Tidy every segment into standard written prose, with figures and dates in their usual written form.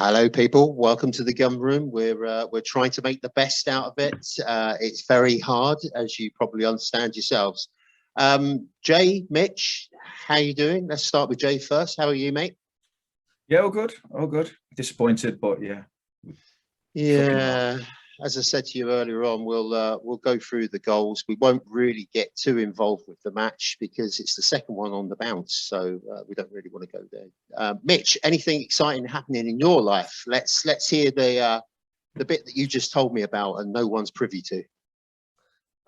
Hello, people. Welcome to the Gun Room. We're trying to make the best out of it. It's very hard, as you probably understand yourselves. Jay, Mitch, how you doing? Let's start with Jay first. How are you, mate? Yeah, all good, all good. Disappointed, but yeah, trucking along. Yeah, as I said to you earlier on, we'll go through the goals. We won't really get too involved with the match because it's the second one on the bounce, so we don't really want to go there. Mitch, anything exciting happening in your life? Let's hear the bit that you just told me about and no one's privy to.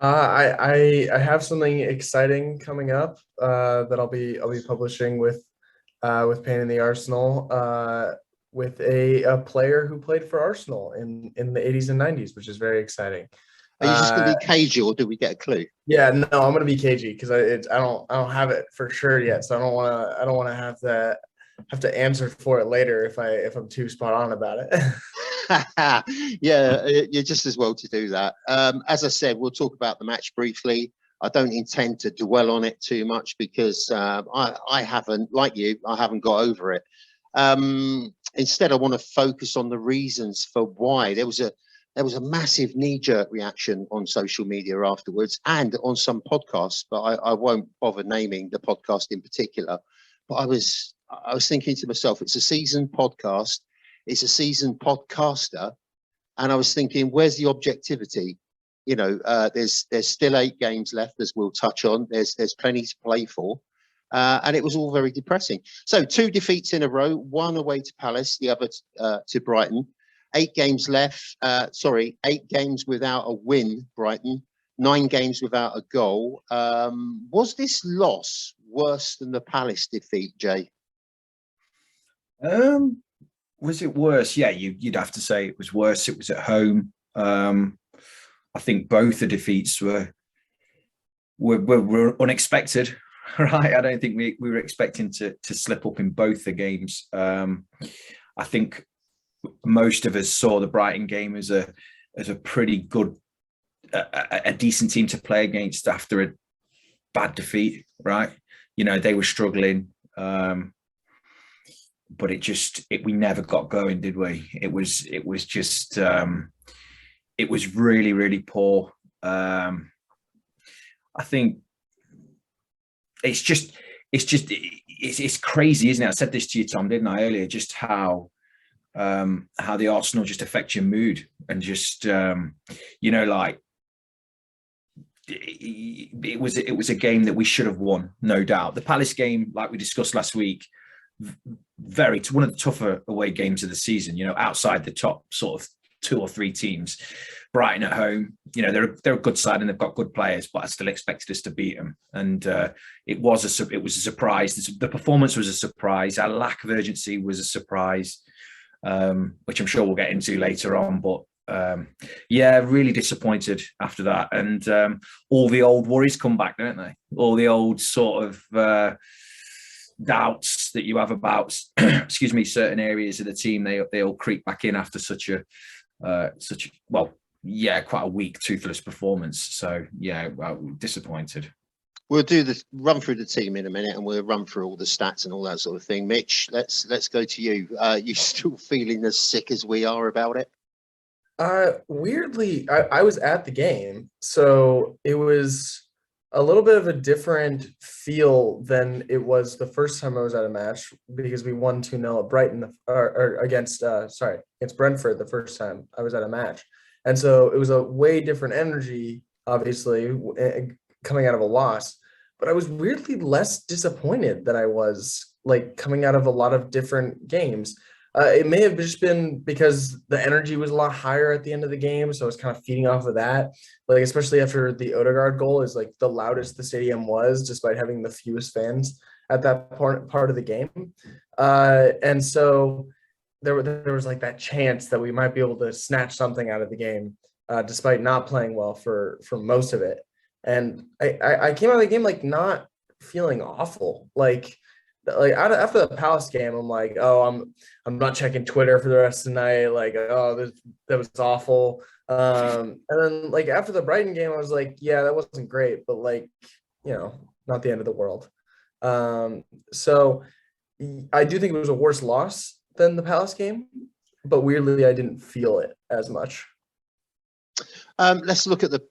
I have something exciting coming up that I'll be publishing with Pain in the Arsenal with a player who played for Arsenal in the 80s and 90s, which is very exciting. Are you just going to be cagey, or do we get a clue? Yeah, no, I'm gonna be cagey because I don't have it for sure yet, so I don't want to have to answer for it later if I'm too spot on about it. Yeah, you're just as well to do that. As I said, we'll talk about the match briefly. I don't intend to dwell on it too much because I haven't, like you, I haven't got over it. Instead, I want to focus on the reasons for why. There was a massive knee-jerk reaction on social media afterwards and on some podcasts, but I won't bother naming the podcast in particular. But I was thinking to myself, it's a seasoned podcast, it's a seasoned podcaster, and I was thinking, where's the objectivity? You know, there's still 8 games left, as we'll touch on. There's plenty to play for, and it was all very depressing. So 2 defeats in a row, one away to Palace, the other to Brighton. 8 games left. 8 games without a win, Brighton. 9 games without a goal. Was this loss worse than the Palace defeat, Jay? Was it worse? Yeah, you'd have to say it was worse. It was at home. I think both the defeats were unexpected, right? I don't think we were expecting to slip up in both the games. I think most of us saw the Brighton game as a pretty good, a decent team to play against after a bad defeat, right? You know, they were struggling, but we never got going, did we? It was just it was really, really poor. I think it's crazy, isn't it? I said this to you, Tom, didn't I, earlier? Just how the Arsenal just affect your mood and just like it was a game that we should have won, no doubt. The Palace game, like we discussed last week, one of the tougher away games of the season. You know, outside the top sort of 2 or 3 teams. Brighton at home, you know, they're a good side and they've got good players, but I still expected us to beat them. And it was a surprise. The performance was a surprise. Our lack of urgency was a surprise, which I'm sure we'll get into later on. But yeah, really disappointed after that. And all the old worries come back, don't they? All the old sort of doubts that you have about, excuse me, certain areas of the team. They all creep back in after quite a weak, toothless performance. So yeah, well, disappointed. We'll do the run through the team in a minute, and we'll run through all the stats and all that sort of thing. Mitch, let's go to you. You still feeling as sick as we are about it? Weirdly, I was at the game, so it was a little bit of a different feel than it was the first time I was at a match because we won 2-0 at Brighton or against Brentford the first time I was at a match. And so it was a way different energy, obviously, coming out of a loss. But I was weirdly less disappointed than I was like coming out of a lot of different games. It may have just been because the energy was a lot higher at the end of the game, so I was kind of feeding off of that. Like especially after the Odegaard goal is like the loudest the stadium was, despite having the fewest fans at that part of the game. And so there was like that chance that we might be able to snatch something out of the game, despite not playing well for most of it. And I came out of the game like not feeling awful, like after the Palace game, I'm like, oh, I'm not checking Twitter for the rest of the night. Like, oh, that was awful. And then like after the Brighton game, I was like, yeah, that wasn't great, but like, you know, not the end of the world. So I do think it was a worse loss than the Palace game. but weirdly, I didn't feel it as much. Let's look at the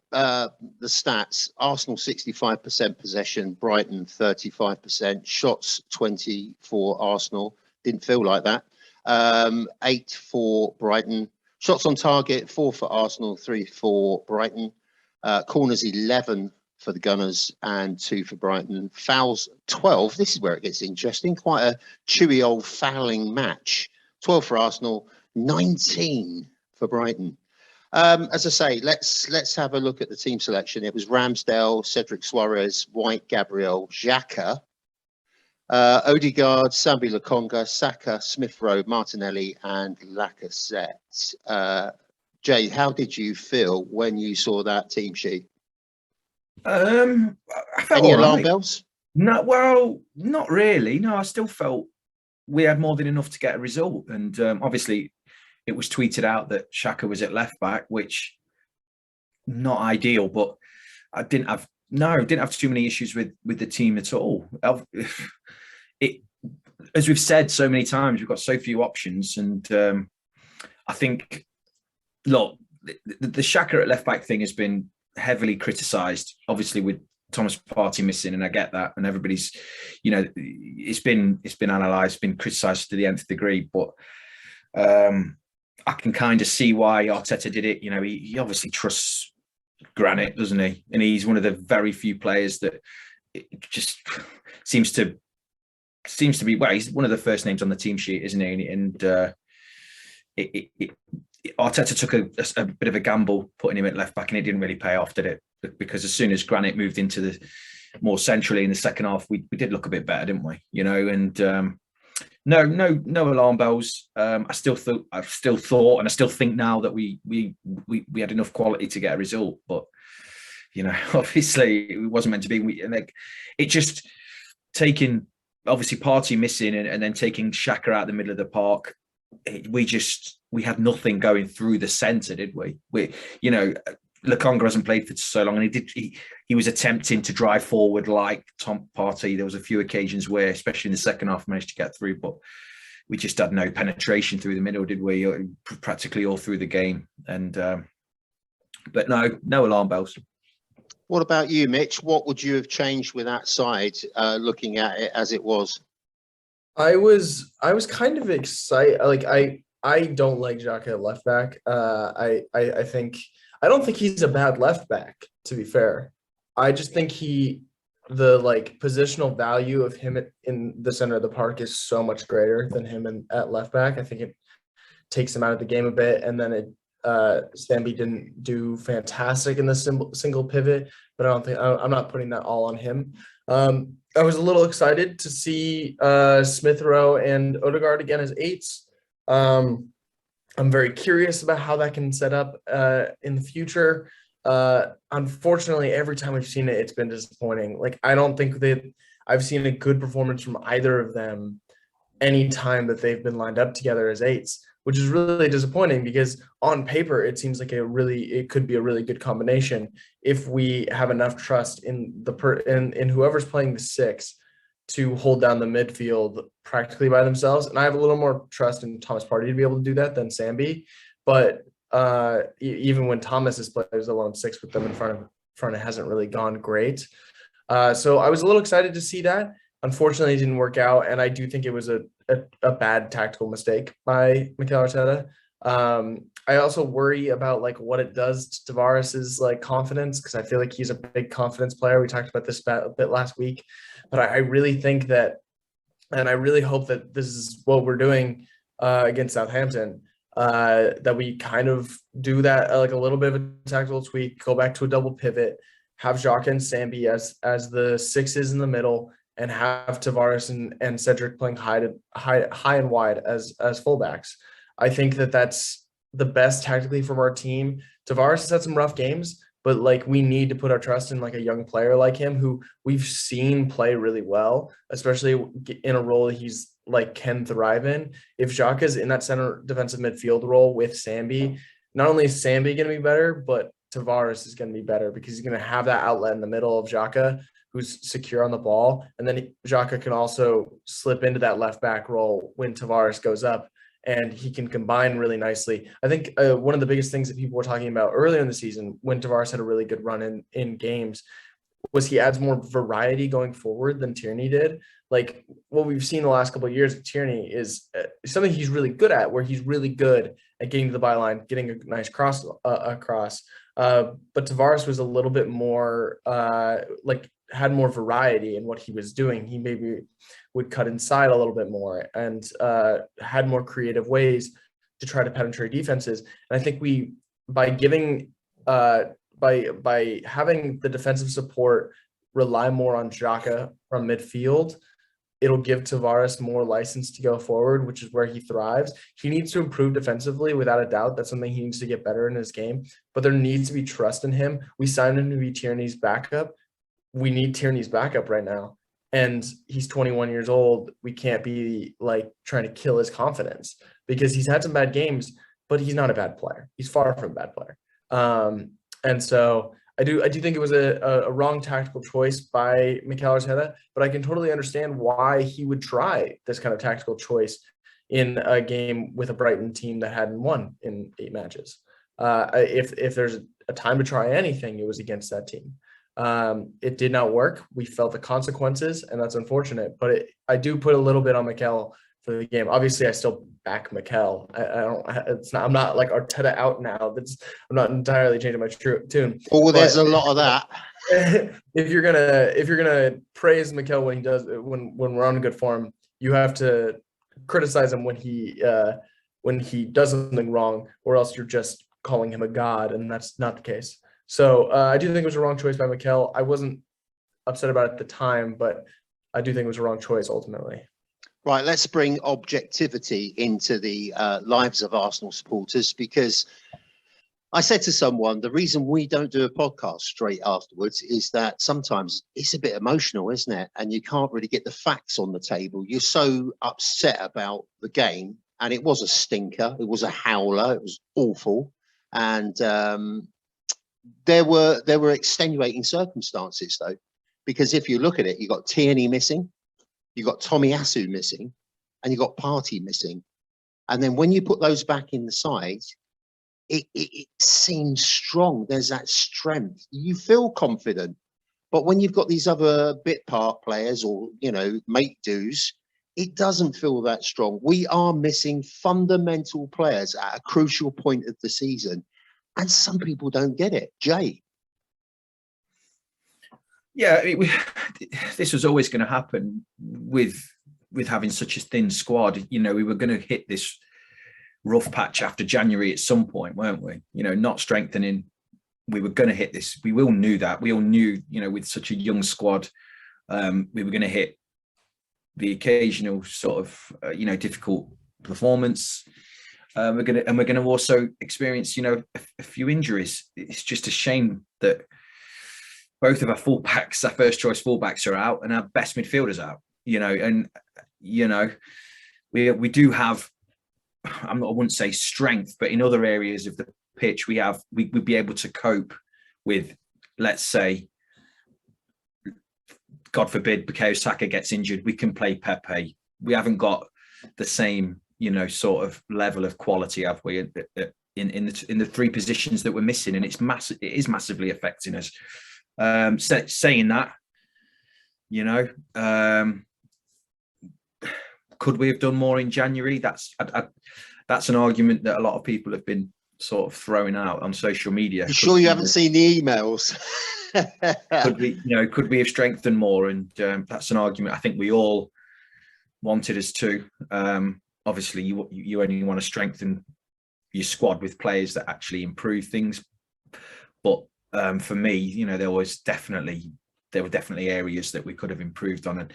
stats. Arsenal 65% possession, Brighton 35%, shots 20 for Arsenal. Didn't feel like that. 8 for Brighton. Shots on target, 4 for Arsenal, 3 for Brighton. Corners 11 for the Gunners and 2 for Brighton. Fouls 12. This is where it gets interesting. Quite a chewy old fouling match. 12 for Arsenal, 19 for Brighton. As I say, let's have a look at the team selection. It was Ramsdale, Cedric Suarez, White, Gabriel, Xhaka, Odegaard, Sambi Lokonga, Saka, Smith Rowe, Martinelli, and Lacazette. Jay, how did you feel when you saw that team sheet? I felt Any all alarm right. bells? No, well, not really. No, I still felt we had more than enough to get a result. And obviously, it was tweeted out that Xhaka was at left back, which not ideal, but I didn't have too many issues with the team at all. As we've said so many times, we've got so few options, and I think, look, the Xhaka at left back thing has been heavily criticised, obviously with Thomas Partey missing, and I get that, and everybody's, it's been analysed, been criticised to the nth degree, but I can kind of see why Arteta did it. He obviously trusts Granit, doesn't he? And he's one of the very few players that it just seems to be. Well, he's one of the first names on the team sheet, isn't he? And Arteta took a bit of a gamble putting him at left back, and it didn't really pay off, did it? Because as soon as Granit moved into the more centrally in the second half, we did look a bit better, didn't we? And no alarm bells. I still thought, and I still think now that we had enough quality to get a result, but obviously it wasn't meant to be. It just taking obviously Partey missing and then taking Xhaka out the middle of the park. We had nothing going through the centre, did we? Lokonga hasn't played for so long, and he was attempting to drive forward like Tom Partey. There was a few occasions where, especially in the second half, managed to get through, but we just had no penetration through the middle, did we? Practically all through the game, and but no alarm bells. What about you, Mitch? What would you have changed with that side, looking at it as it was? I was kind of excited. Like I don't like Xhaka at left back. I don't think he's a bad left back, to be fair. I just think the positional value of him in the center of the park is so much greater than him at left back. I think it takes him out of the game a bit, and then Sambi didn't do fantastic in the single pivot, but I'm not putting that all on him. I was a little excited to see Smith Rowe and Odegaard again as eights. I'm very curious about how that can set up in the future. Unfortunately, every time we've seen it, it's been disappointing. Like, I don't think that I've seen a good performance from either of them any time that they've been lined up together as eights, which is really disappointing because on paper, it seems like it could be a really good combination if we have enough trust in in whoever's playing the six to hold down the midfield practically by themselves. And I have a little more trust in Thomas Partey to be able to do that than Sambi. But even when Thomas has played as a lone six with them in front, it hasn't really gone great. So I was a little excited to see that. Unfortunately, it didn't work out. And I do think it was a bad tactical mistake by Mikel Arteta. I also worry about what it does to Tavares's confidence, because I feel like he's a big confidence player. We talked about this a bit last week, but I really think that, and I really hope that this is what we're doing against Southampton, that we kind of do that a little bit of a tactical tweak, go back to a double pivot, have Xhaka and Sambi as the sixes in the middle, and have Tavares and Cedric playing high and wide as fullbacks. I think that that's the best tactically from our team. Tavares has had some rough games, but we need to put our trust in a young player like him who we've seen play really well, especially in a role he's can thrive in. If Xhaka's in that center defensive midfield role with Sambi, not only is Sambi going to be better, but Tavares is going to be better because he's going to have that outlet in the middle of Xhaka who's secure on the ball. And then Xhaka can also slip into that left back role when Tavares goes up and he can combine really nicely. I think one of the biggest things that people were talking about earlier in the season when Tavares had a really good run in games was he adds more variety going forward than Tierney did. Like what we've seen the last couple of years, Tierney is something he's really good at, where he's really good at getting to the byline, getting a nice cross across. But Tavares was a little bit more had more variety in what he was doing. He maybe would cut inside a little bit more and had more creative ways to try to penetrate defenses. And I think by giving by having the defensive support rely more on Xhaka from midfield, it'll give Tavares more license to go forward, which is where he thrives. He needs to improve defensively, without a doubt. That's something he needs to get better in his game, but there needs to be trust in him. We signed him to be Tierney's backup. We need Tierney's backup right now. And he's 21 years old. We can't be like trying to kill his confidence because he's had some bad games, but he's not a bad player. He's far from a bad player. And so I do think it was a wrong tactical choice by Mikel Arteta, but I can totally understand why he would try this kind of tactical choice in a game with a Brighton team that hadn't won in 8 matches. If there's a time to try anything, it was against that team. It did not work. We felt the consequences, and that's unfortunate. But I do put a little bit on Mikel for the game. Obviously, I still back Mikel. I'm not like Arteta out now. I'm not entirely changing my tune. Oh, there's a lot of that. If you're gonna praise Mikel when he does when we're on good form, you have to criticize him when he does something wrong, or else you're just calling him a god, and that's not the case. So I do think it was a wrong choice by Mikel. I wasn't upset about it at the time, but I do think it was a wrong choice ultimately. Right, let's bring objectivity into the lives of Arsenal supporters, because I said to someone, the reason we don't do a podcast straight afterwards is that sometimes it's a bit emotional, isn't it? And you can't really get the facts on the table. You're so upset about the game, and it was a stinker. It was a howler. It was awful. And there were extenuating circumstances, though, because if you look at it, you got Tierney missing. You got Tomiyasu missing, and you got Partey missing. And then when you put those back in the side, it seems strong. There's that strength. You feel confident. But when you've got these other bit part players or, mate dues, it doesn't feel that strong. We are missing fundamental players at a crucial point of the season. And some people don't get it. Jay. Yeah, this was always going to happen with having such a thin squad. We were going to hit this rough patch after January at some point, weren't we? Not strengthening. We were going to hit this. We all knew that. We all knew, with such a young squad, we were going to hit the occasional sort of, difficult performance. We're going to also experience, a few injuries. It's just a shame that both of our fullbacks, our first choice fullbacks, are out, and our best midfielders out. We do have, I wouldn't say strength, but in other areas of the pitch, we'd be able to cope with, let's say, God forbid, Bukayo Saka gets injured, we can play Pepe. We haven't got the same, sort of level of quality, have we, in the 3 positions that we're missing, and it is massively affecting us. Saying that, could we have done more in January? That's an argument that a lot of people have been sort of throwing out on social media. You sure you haven't seen the emails? Could we have strengthened more? And that's an argument I think we all wanted us to. Obviously, you only want to strengthen your squad with players that actually improve things, but for me, there were definitely areas that we could have improved on, and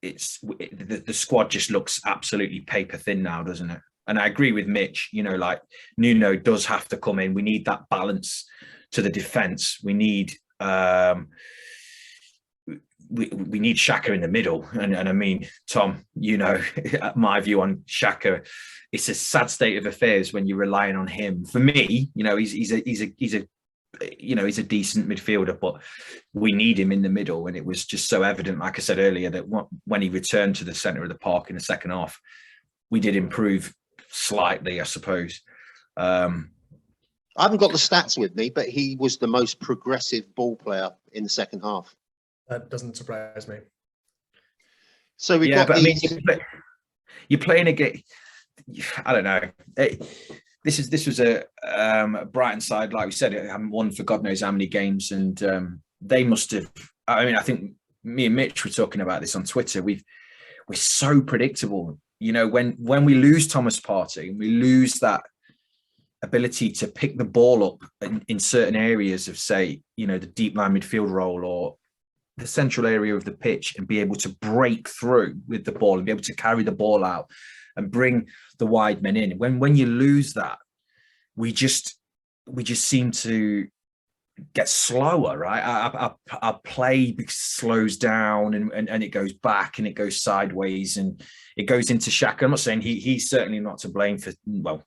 the squad just looks absolutely paper thin now, doesn't it? And I agree with Mitch. Like Nuno does have to come in. We need that balance to the defense. We need we need Xhaka in the middle, and I mean, Tom, my view on Xhaka, it's a sad state of affairs when you're relying on him. For me, he's a he's a decent midfielder, but we need him in the middle. And it was just so evident, like I said earlier, that when he returned to the centre of the park in the second half, we did improve slightly, I suppose. I haven't got the stats with me, but he was the most progressive ball player in the second half. That doesn't surprise me. So we yeah, got but these... I mean, you're playing a game. I don't know. This was a Brighton side, like we said, it haven't won for God knows how many games, and they must have. I mean, I think me and Mitch were talking about this on Twitter. We're so predictable. When we lose Thomas Partey, we lose that ability to pick the ball up in certain areas of, say, the deep line midfield role or the central area of the pitch, and be able to break through with the ball and be able to carry the ball out and bring the wide men in. When you lose that, we just seem to get slower, right? Our play slows down and it goes back and it goes sideways and it goes into Xhaka. I'm not saying he's certainly not to blame for, well,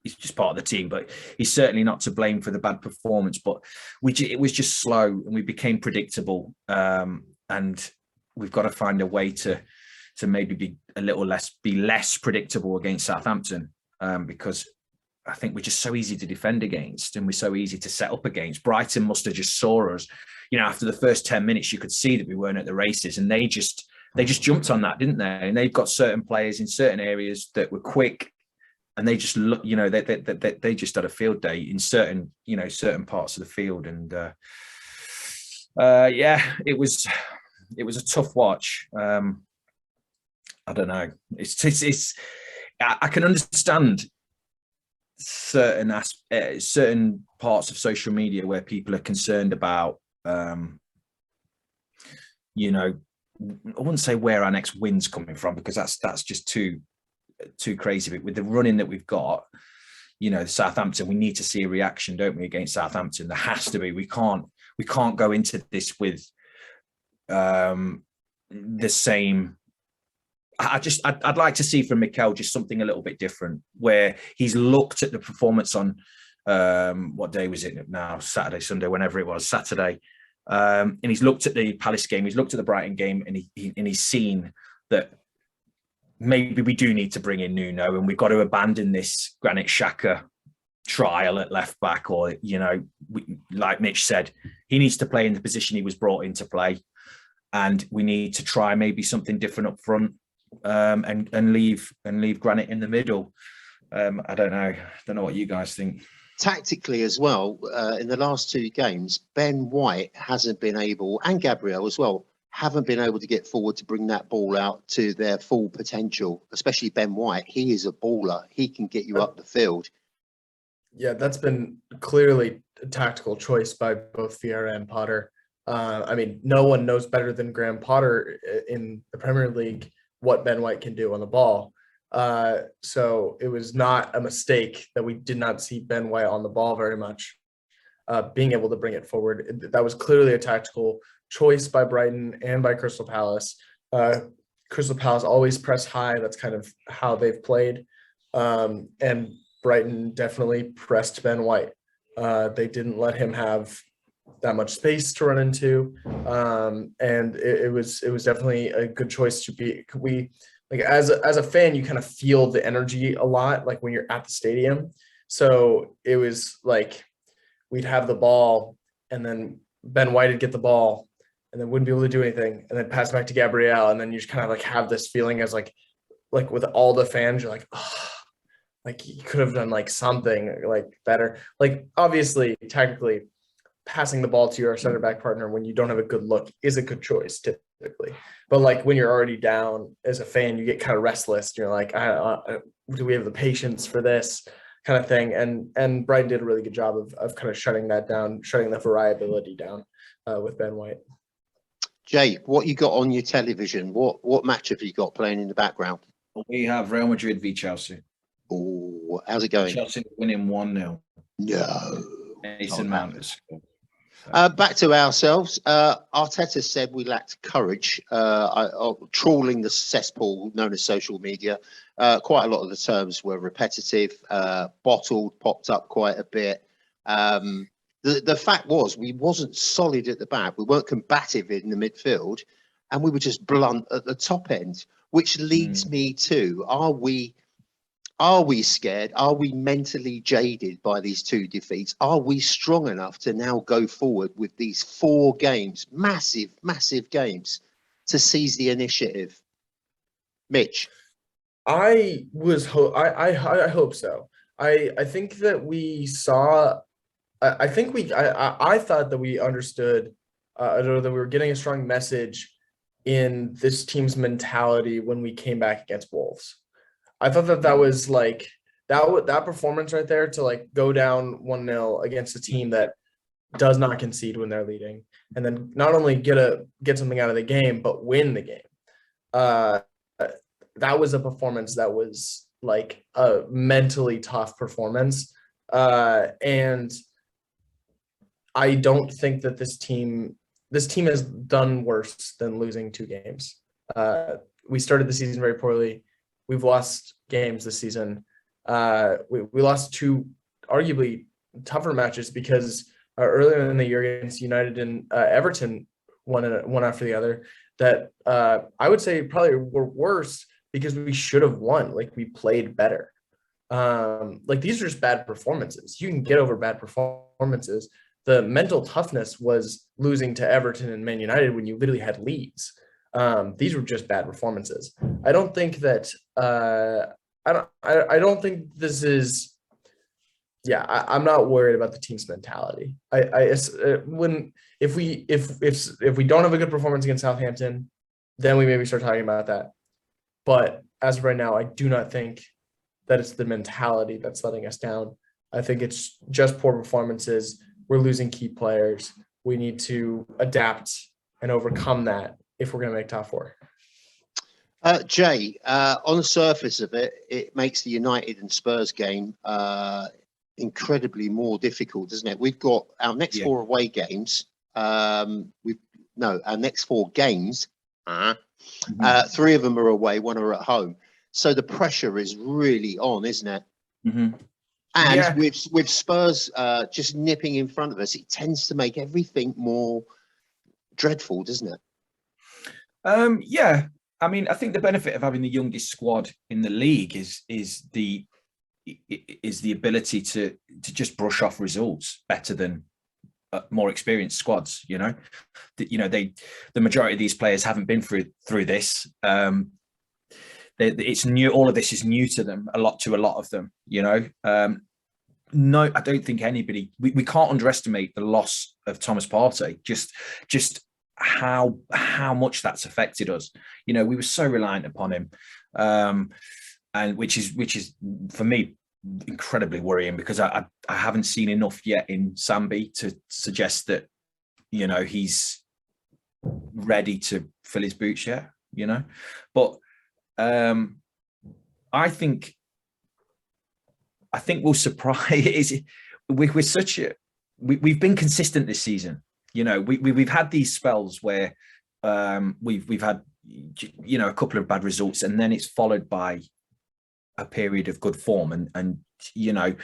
he's just part of the team, but he's certainly not to blame for the bad performance. But it was just slow and we became predictable. And we've got to find a way to maybe be less predictable against Southampton, because I think we're just so easy to defend against and we're so easy to set up against. Brighton must have just saw us, after the first 10 minutes, you could see that we weren't at the races, and they just jumped on that, didn't they? And they've got certain players in certain areas that were quick, and they just look, they just had a field day in certain parts of the field. And it was a tough watch. I don't know. It's I can understand certain parts of social media where people are concerned about, I wouldn't say where our next win's coming from, because that's just too crazy. But with the running that we've got, Southampton, we need to see a reaction, don't we, against Southampton? There has to be. We can't go into this with the same. I'd like to see from Mikel just something a little bit different, where he's looked at the performance on what day was it now? Saturday, Sunday, whenever it was, Saturday. And he's looked at the Palace game, he's looked at the Brighton game, and he's seen that maybe we do need to bring in Nuno, and we've got to abandon this Granit Xhaka trial at left back, or like Mitch said, he needs to play in the position he was brought in to play, and we need to try maybe something different up front. And leave Granit in the middle. I don't know what you guys think. Tactically as well, in the last two games, Ben White hasn't been able, and Gabriel as well, haven't been able to get forward to bring that ball out to their full potential, especially Ben White. He is a baller. He can get you up the field. Yeah, that's been clearly a tactical choice by both Vieira and Potter. I mean, no one knows better than Graham Potter in the Premier League what Ben White can do on the ball. So it was not a mistake that we did not see Ben White on the ball very much, being able to bring it forward. That was clearly a tactical choice by Brighton and by Crystal Palace. Crystal Palace always press high. That's kind of how they've played. And Brighton definitely pressed Ben White. They didn't let him have that much space to run into, and it was definitely a good choice to be. Like as a fan, you kind of feel the energy a lot, like when you're at the stadium. So it was like we'd have the ball, and then Ben White would get the ball, and then wouldn't be able to do anything, and then pass it back to Gabriel, and then you just kind of like have this feeling as like with all the fans, you're like, oh, like you could have done like something like better. Like obviously, technically, passing the ball to your center back partner when you don't have a good look is a good choice typically. But like when you're already down as a fan, you get kind of restless. You're like, do we have the patience for this kind of thing? And Brighton did a really good job of kind of shutting that down, shutting the variability down with Ben White. Jay, what you got on your television? What match have you got playing in the background? We have Real Madrid v Chelsea. Oh, how's it going? Chelsea winning 1-0. No. Mason Mount has scored. Back to ourselves. Arteta said we lacked courage. Trawling the cesspool known as social media, quite a lot of the terms were repetitive. Bottled popped up quite a bit. The fact was we wasn't solid at the back. We weren't combative in the midfield, and we were just blunt at the top end, which leads me to, are we scared? Are we mentally jaded by these 2 defeats? Are we strong enough to now go forward with these 4 games, massive games, to seize the initiative? Mitch? I hope so. I think that we saw. I think I thought that we understood, or that we were getting a strong message in this team's mentality when we came back against Wolves. I thought that was like that performance right there, to like go down 1-0 against a team that does not concede when they're leading, and then not only get something out of the game, but win the game. That was a performance that was like a mentally tough performance. And I don't think that this team has done worse than losing 2 games. We started the season very poorly. We've lost games this season. We lost 2 arguably tougher matches because earlier in the year against United and Everton, one after the other, that I would say probably were worse because we should have won. Like, we played better. Like, these are just bad performances. You can get over bad performances. The mental toughness was losing to Everton and Man United when you literally had leads. These were just bad performances. I don't think that I don't think this is. Yeah, I'm not worried about the team's mentality. If we don't have a good performance against Southampton, then we maybe start talking about that. But as of right now, I do not think that it's the mentality that's letting us down. I think it's just poor performances. We're losing key players. We need to adapt and overcome that if we're going to make top 4. Jay, on the surface of it, it makes the United and Spurs game incredibly more difficult, doesn't it? We've got our next 4 away games. Our next 4 games. 3 of them are away, 1 are at home. So the pressure is really on, isn't it? And with Spurs just nipping in front of us, it tends to make everything more dreadful, doesn't it? I mean, I think the benefit of having the youngest squad in the league is the ability to just brush off results better than more experienced squads. The majority of these players haven't been through this. It's new. All of this is new to them. A lot of them. No, I don't think anybody. We can't underestimate the loss of Thomas Partey. Just how much that's affected us. We were so reliant upon him, and which is for me incredibly worrying, because I haven't seen enough yet in Sambi to suggest that he's ready to fill his boots yet. But I think we'll surprise. We're such a we've been consistent this season. We've had these spells where we've had a couple of bad results, and then it's followed by a period of good form, and I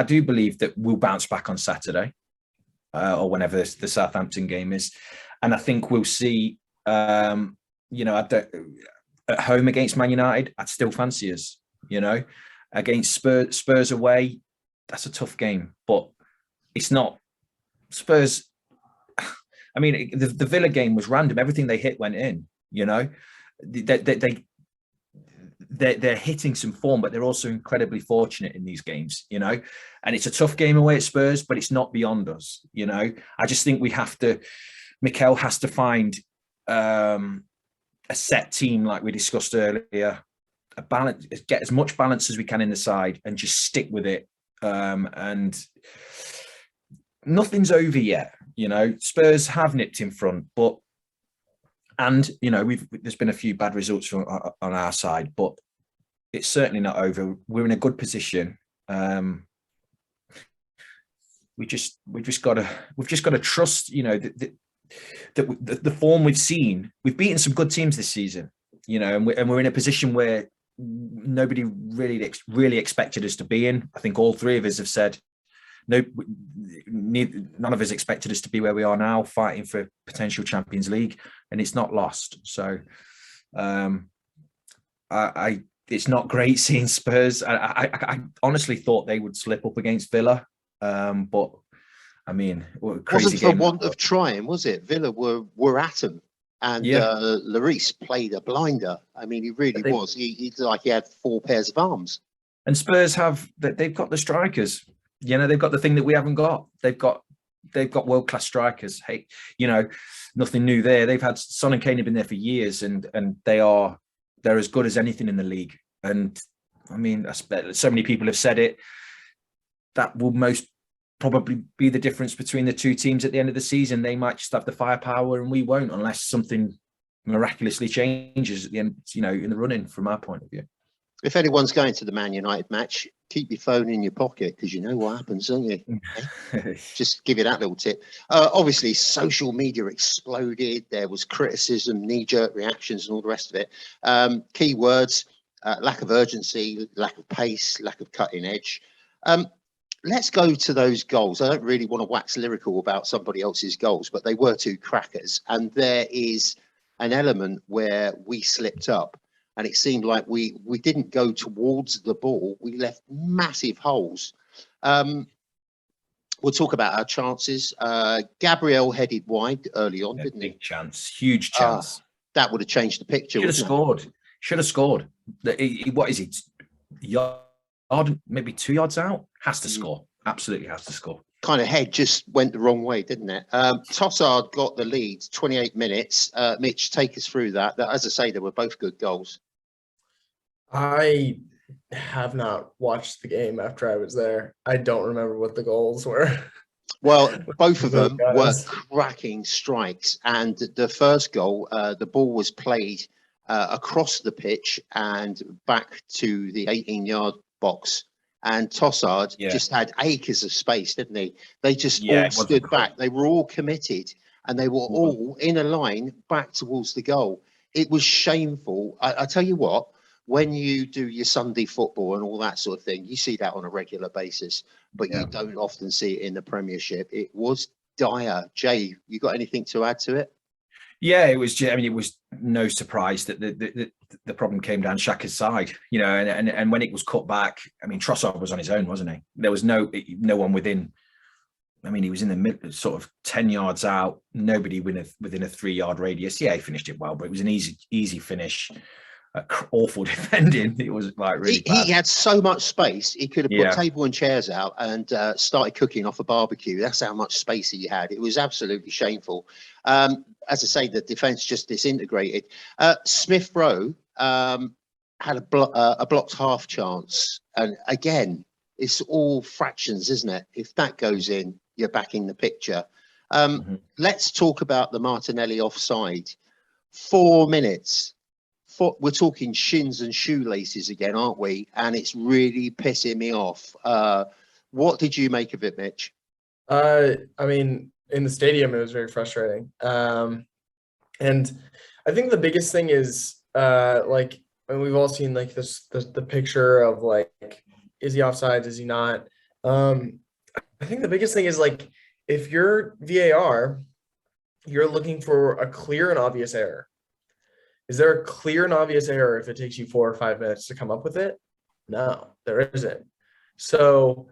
do believe that we'll bounce back on Saturday or whenever the Southampton game is, and I think we'll see at home against Man United, I'd still fancy us. Against Spurs away, that's a tough game, but it's not Spurs. I mean, the Villa game was random. Everything they hit went in. They're hitting some form, but they're also incredibly fortunate in these games. And it's a tough game away at Spurs, but it's not beyond us. I just think Mikel has to find a set team, like we discussed earlier, a balance, get as much balance as we can in the side, and just stick with it. And nothing's over yet. Spurs have nipped in front, there's been a few bad results on our side, but it's certainly not over. We're in a good position. We've just got to trust. The form we've seen. We've beaten some good teams this season. And we're in a position where nobody really expected us to be in. I think all 3 of us have said no, none of us expected us to be where we are now, fighting for potential Champions League, and it's not lost. So, it's not great seeing Spurs. I honestly thought they would slip up against Villa, but I mean, what a crazy Wasn't for game. want of trying, was it? Villa were at him, and Lloris played a blinder. I mean, he really was. He's like he had 4 pairs of arms. And Spurs they've got the strikers. You know, they've got the thing that we haven't got. They've got world-class strikers. Hey, you know, nothing new there. They've had Son and Kane have been there for years, and they're as good as anything in the league. And I mean, so many people have said it. That will most probably be the difference between the two teams at the end of the season. They might just have the firepower, and we won't, unless something miraculously changes at the end. You know, in the running, from our point of view. If anyone's going to the Man United match, keep your phone in your pocket, because you know what happens, don't you? Okay? Just give you that little tip. Obviously, social media exploded. There was criticism, knee-jerk reactions, and all the rest of it. Key words: lack of urgency, lack of pace, lack of cutting edge. Let's go to those goals. I don't really want to wax lyrical about somebody else's goals, but they were 2 crackers. And there is an element where we slipped up. And it seemed like we didn't go towards the ball. We left massive holes. We'll talk about our chances. Gabriel headed wide early on, didn't he? Big chance, huge chance. That would have changed the picture. Should have scored. What is it? Yard, maybe 2 yards out. Has to score. Absolutely has to score. Kind of head just went the wrong way, didn't it? Tossard got the lead, 28 minutes. Mitch, take us through that. As I say, they were both good goals. I have not watched the game after I was there. I don't remember what the goals were. Well, both of them were cracking strikes. And the first goal, the ball was played across the pitch and back to the 18-yard box. And Tossard just had acres of space, didn't he? They just all stood back. They were all committed, and they were all in a line back towards the goal. It was shameful. I tell you what, when you do your Sunday football and all that sort of thing, you see that on a regular basis, but you don't often see it in the Premiership. It was dire. Jay, you got anything to add to it? Yeah, it was. I mean, it was no surprise that the problem came down Xhaka's side, you know, and when it was cut back, I mean, Trossard was on his own, wasn't he? There was no one within. I mean, he was in the mid, sort of 10 yards out, nobody within a 3-yard radius. Yeah, he finished it well, but it was an easy finish. Awful defending. It was like really bad. He had so much space. He could have put table and chairs out and started cooking off a barbecue. That's how much space he had. It was absolutely shameful. As I say, the defence just disintegrated. Smith Rowe had a blocked half chance, and again, it's all fractions, isn't it? If that goes in, you're back in the picture. Let's talk about the Martinelli offside. 4 minutes. We're talking shins and shoelaces again, aren't we? And it's really pissing me off. What did you make of it, Mitch? I mean, in the stadium, it was very frustrating. And I think the biggest thing is, like, and we've all seen like the picture of like, is he offside? Is he not? I think the biggest thing is like, if you're VAR, you're looking for a clear and obvious error. Is there a clear and obvious error if it takes you 4 or 5 minutes to come up with it? No, there isn't. So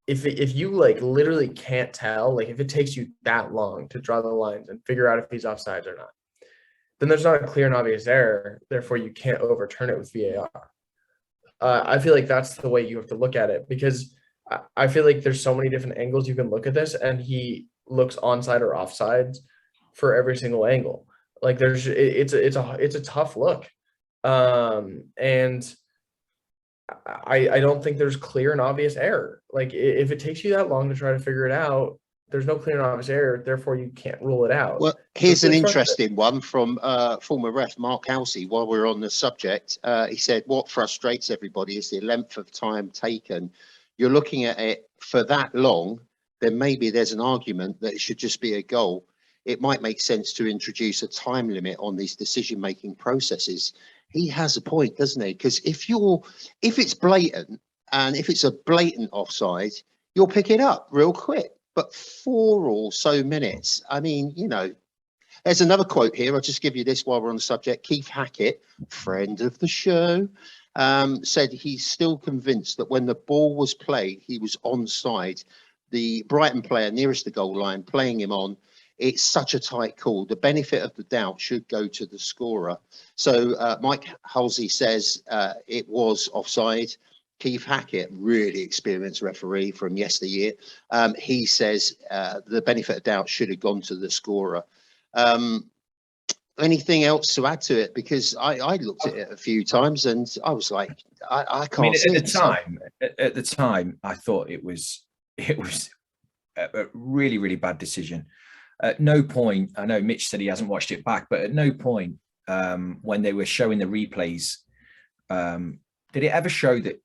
if you like literally can't tell, like if it takes you that long to draw the lines and figure out if he's offsides or not, then there's not a clear and obvious error. Therefore, you can't overturn it with VAR. I feel like that's the way you have to look at it, because I feel like there's so many different angles you can look at this, and he looks onside or offside for every single angle. Like it's a tough look, and I don't think there's clear and obvious error. Like if it takes you that long to try to figure it out, there's no clear and obvious error. Therefore, you can't rule it out. Well, here's an interesting one from former ref Mark Halsey. While we're on the subject, he said, "What frustrates everybody is the length of time taken. You're looking at it for that long, then maybe there's an argument that it should just be a goal. It might make sense to introduce a time limit on these decision-making processes." He has a point, doesn't he? Because if it's blatant, and if it's a blatant offside, you'll pick it up real quick. But 4 or so minutes, I mean, there's another quote here. I'll just give you this while we're on the subject. Keith Hackett, friend of the show, said he's still convinced that when the ball was played, he was onside. The Brighton player nearest the goal line, playing him on, it's such a tight call. The benefit of the doubt should go to the scorer. So Mike Halsey says it was offside. Keith Hackett, really experienced referee from yesteryear, he says the benefit of doubt should have gone to the scorer. Anything else to add to it? Because I looked at it a few times and I was like, I can't see it. At the time, I thought it was a really, really bad decision. At no point, I know Mitch said he hasn't watched it back, but at no point when they were showing the replays, did it ever show that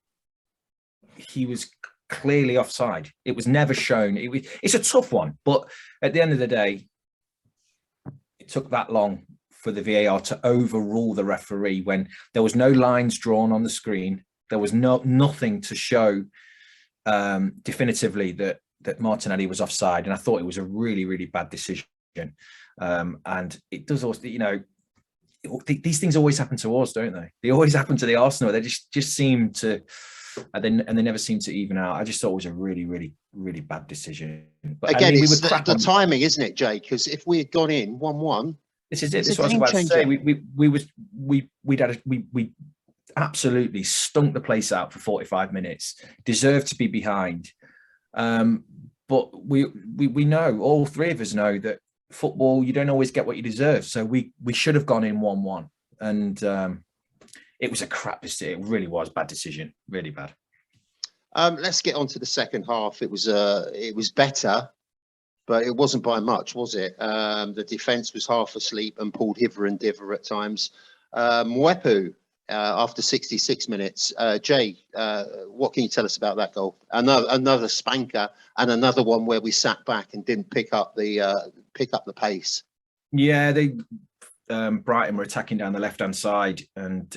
he was clearly offside? It was never shown. It's a tough one, but at the end of the day, it took that long for the VAR to overrule the referee when there was no lines drawn on the screen. There was nothing to show definitively that Martinelli was offside, and I thought it was a really, really bad decision. And it does also, these things always happen to us, don't they? They always happen to the Arsenal. They just seem to, and they never seem to even out. I just thought it was a really, really, really bad decision. But again, it's the timing, isn't it, Jay? Because if we had gone in 1-1, this is it. This is what I was about to say. We absolutely stunk the place out for 45 minutes. Deserved to be behind. But we know, all three of us know, that football, you don't always get what you deserve. So we should have gone in 1-1, and it was a crap decision. It really was a bad decision, really bad. Let's get on to the second half. It was better, but it wasn't by much, was it? The defence was half asleep and pulled hither and dither at times. Mwepu, after 66 minutes. Jay, what can you tell us about that goal? Another spanker, and another one where we sat back and didn't pick up the pace. Yeah, Brighton were attacking down the left-hand side, and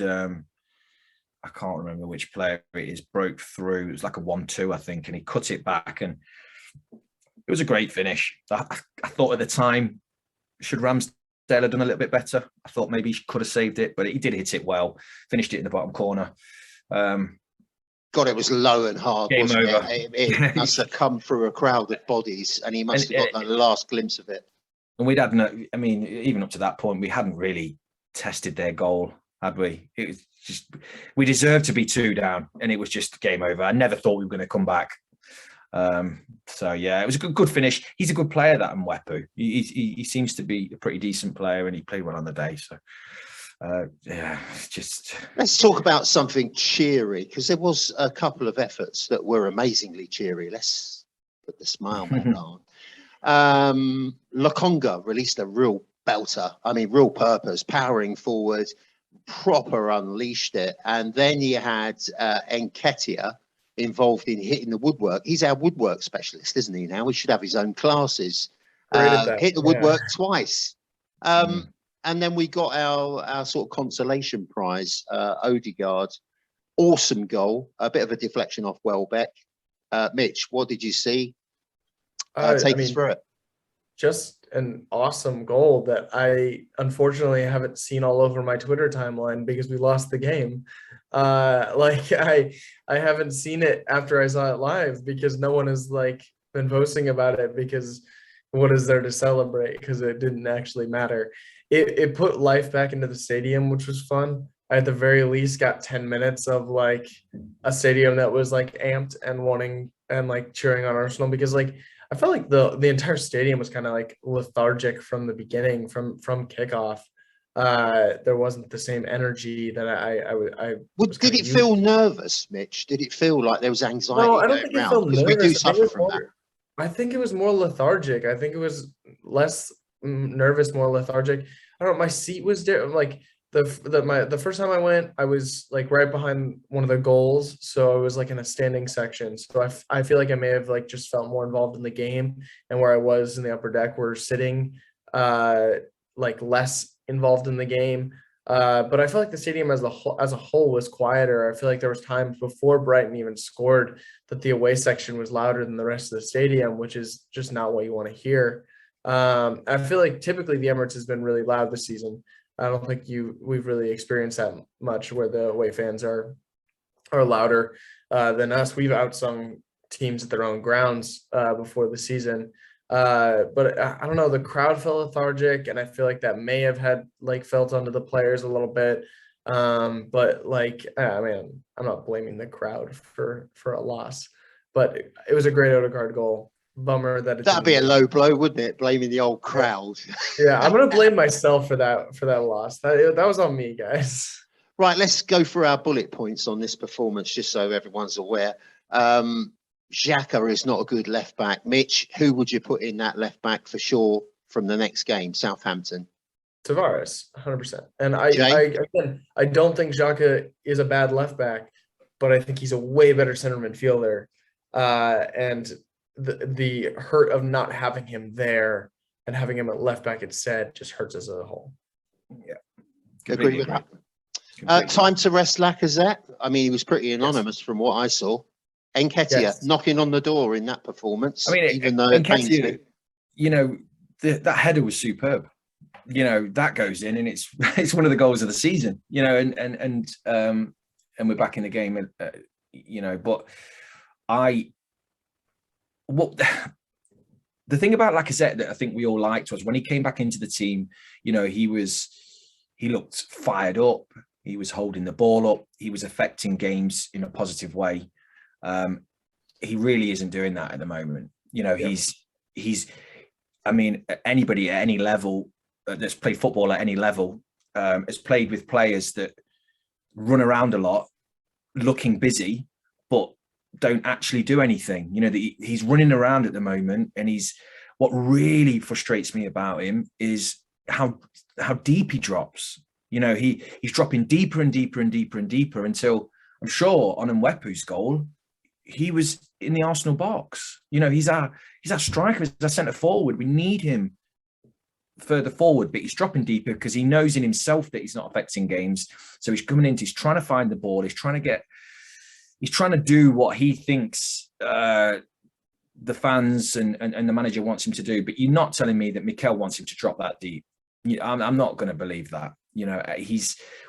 I can't remember which player it is, broke through. It was like a 1-2, I think, and he cut it back, and it was a great finish. I thought at the time, should Ramsdale had done a little bit better. I thought maybe he could have saved it, but he did hit it well. Finished it in the bottom corner. God, it was low and hard. Game wasn't over. It must have come through a crowd of bodies, and he must have got the last glimpse of it. And we'd had even up to that point, we hadn't really tested their goal, had we? It was just, we deserved to be 2 down, and it was just game over. I never thought we were going to come back. So yeah, it was a good finish. He's a good player, that Mwepu. He seems to be a pretty decent player, and he played well on the day. So yeah, just let's talk about something cheery, because there was a couple of efforts that were amazingly cheery. Let's put the smile back on. Lokonga released a real belter. I mean, real purpose, powering forward, proper unleashed it, and then you had Nketiah involved in hitting the woodwork. He's our woodwork specialist, isn't he? Now he should have his own classes. Hit the woodwork twice. And then we got our sort of consolation prize, Odegaard. Awesome goal, a bit of a deflection off Welbeck. Mitch, what did you see? Take us through it. Just an awesome goal that I unfortunately haven't seen all over my Twitter timeline because we lost the game. I haven't seen it after I saw it live because no one has been posting about it, because what is there to celebrate? Because it didn't actually matter. It put life back into the stadium, which was fun. I at the very least got 10 minutes of a stadium that was amped and wanting and cheering on Arsenal, because I felt like the entire stadium was kind of lethargic from the beginning, from kickoff. There wasn't the same energy that I did it feel nervous, Mitch? Did it feel like there was anxiety? No, I don't think it felt nervous. We do suffer from that. I think it was more lethargic. I think it was less nervous, more lethargic. I don't know. My seat was different. The first time I went, I was right behind one of the goals, so I was in a standing section. So I feel like I may have just felt more involved in the game, and where I was in the upper deck, we're sitting less involved in the game. But I feel like the stadium as a whole was quieter. I feel like there was times before Brighton even scored that the away section was louder than the rest of the stadium, which is just not what you want to hear. I feel like typically the Emirates has been really loud this season. I don't think we've really experienced that much where the away fans are louder than us. We've outsung teams at their own grounds before the season. But I don't know, the crowd felt lethargic, and I feel like that may have felt onto the players a little bit. But I mean, I'm not blaming the crowd for a loss, but it was a great Odegaard goal. Bummer that that'd be a low blow, wouldn't it? Blaming the old crowd. Yeah, I'm gonna blame myself for that loss. That was on me, guys. Right, let's go through our bullet points on this performance, just so everyone's aware. Xhaka is not a good left back. Mitch, who would you put in that left back for sure from the next game, Southampton? Tavares, 100%. And I don't think Xhaka is a bad left back, but I think he's a way better center midfielder. And the hurt of not having him there and having him at left back instead just hurts us as a whole. Yeah, agree with that. Time to rest Lacazette. I mean, he was pretty anonymous from what I saw. Nketiah knocking on the door in that performance. I mean, even though it pains me. You know, that header was superb. You know, that goes in, and it's one of the goals of the season. You know, and we're back in the game. You know, but the thing about Lacazette that I think we all liked was when he came back into the team. You know, he looked fired up. He was holding the ball up. He was affecting games in a positive way. He really isn't doing that at the moment. You know, I mean, anybody at any level that's played football at any level has played with players that run around a lot, looking busy, but don't actually do anything. You know, he's running around at the moment, and what really frustrates me about him is how deep he drops. You know, he's dropping deeper and deeper and deeper and deeper until I'm sure on Mwepu's goal, he was in the Arsenal box. You know, he's our striker, he's our centre forward. We need him further forward, but he's dropping deeper because he knows in himself that he's not affecting games. So he's coming in, he's trying to find the ball, he's trying to do what he thinks the fans and the manager wants him to do. But you're not telling me that Mikel wants him to drop that deep. I'm not going to believe that. You know,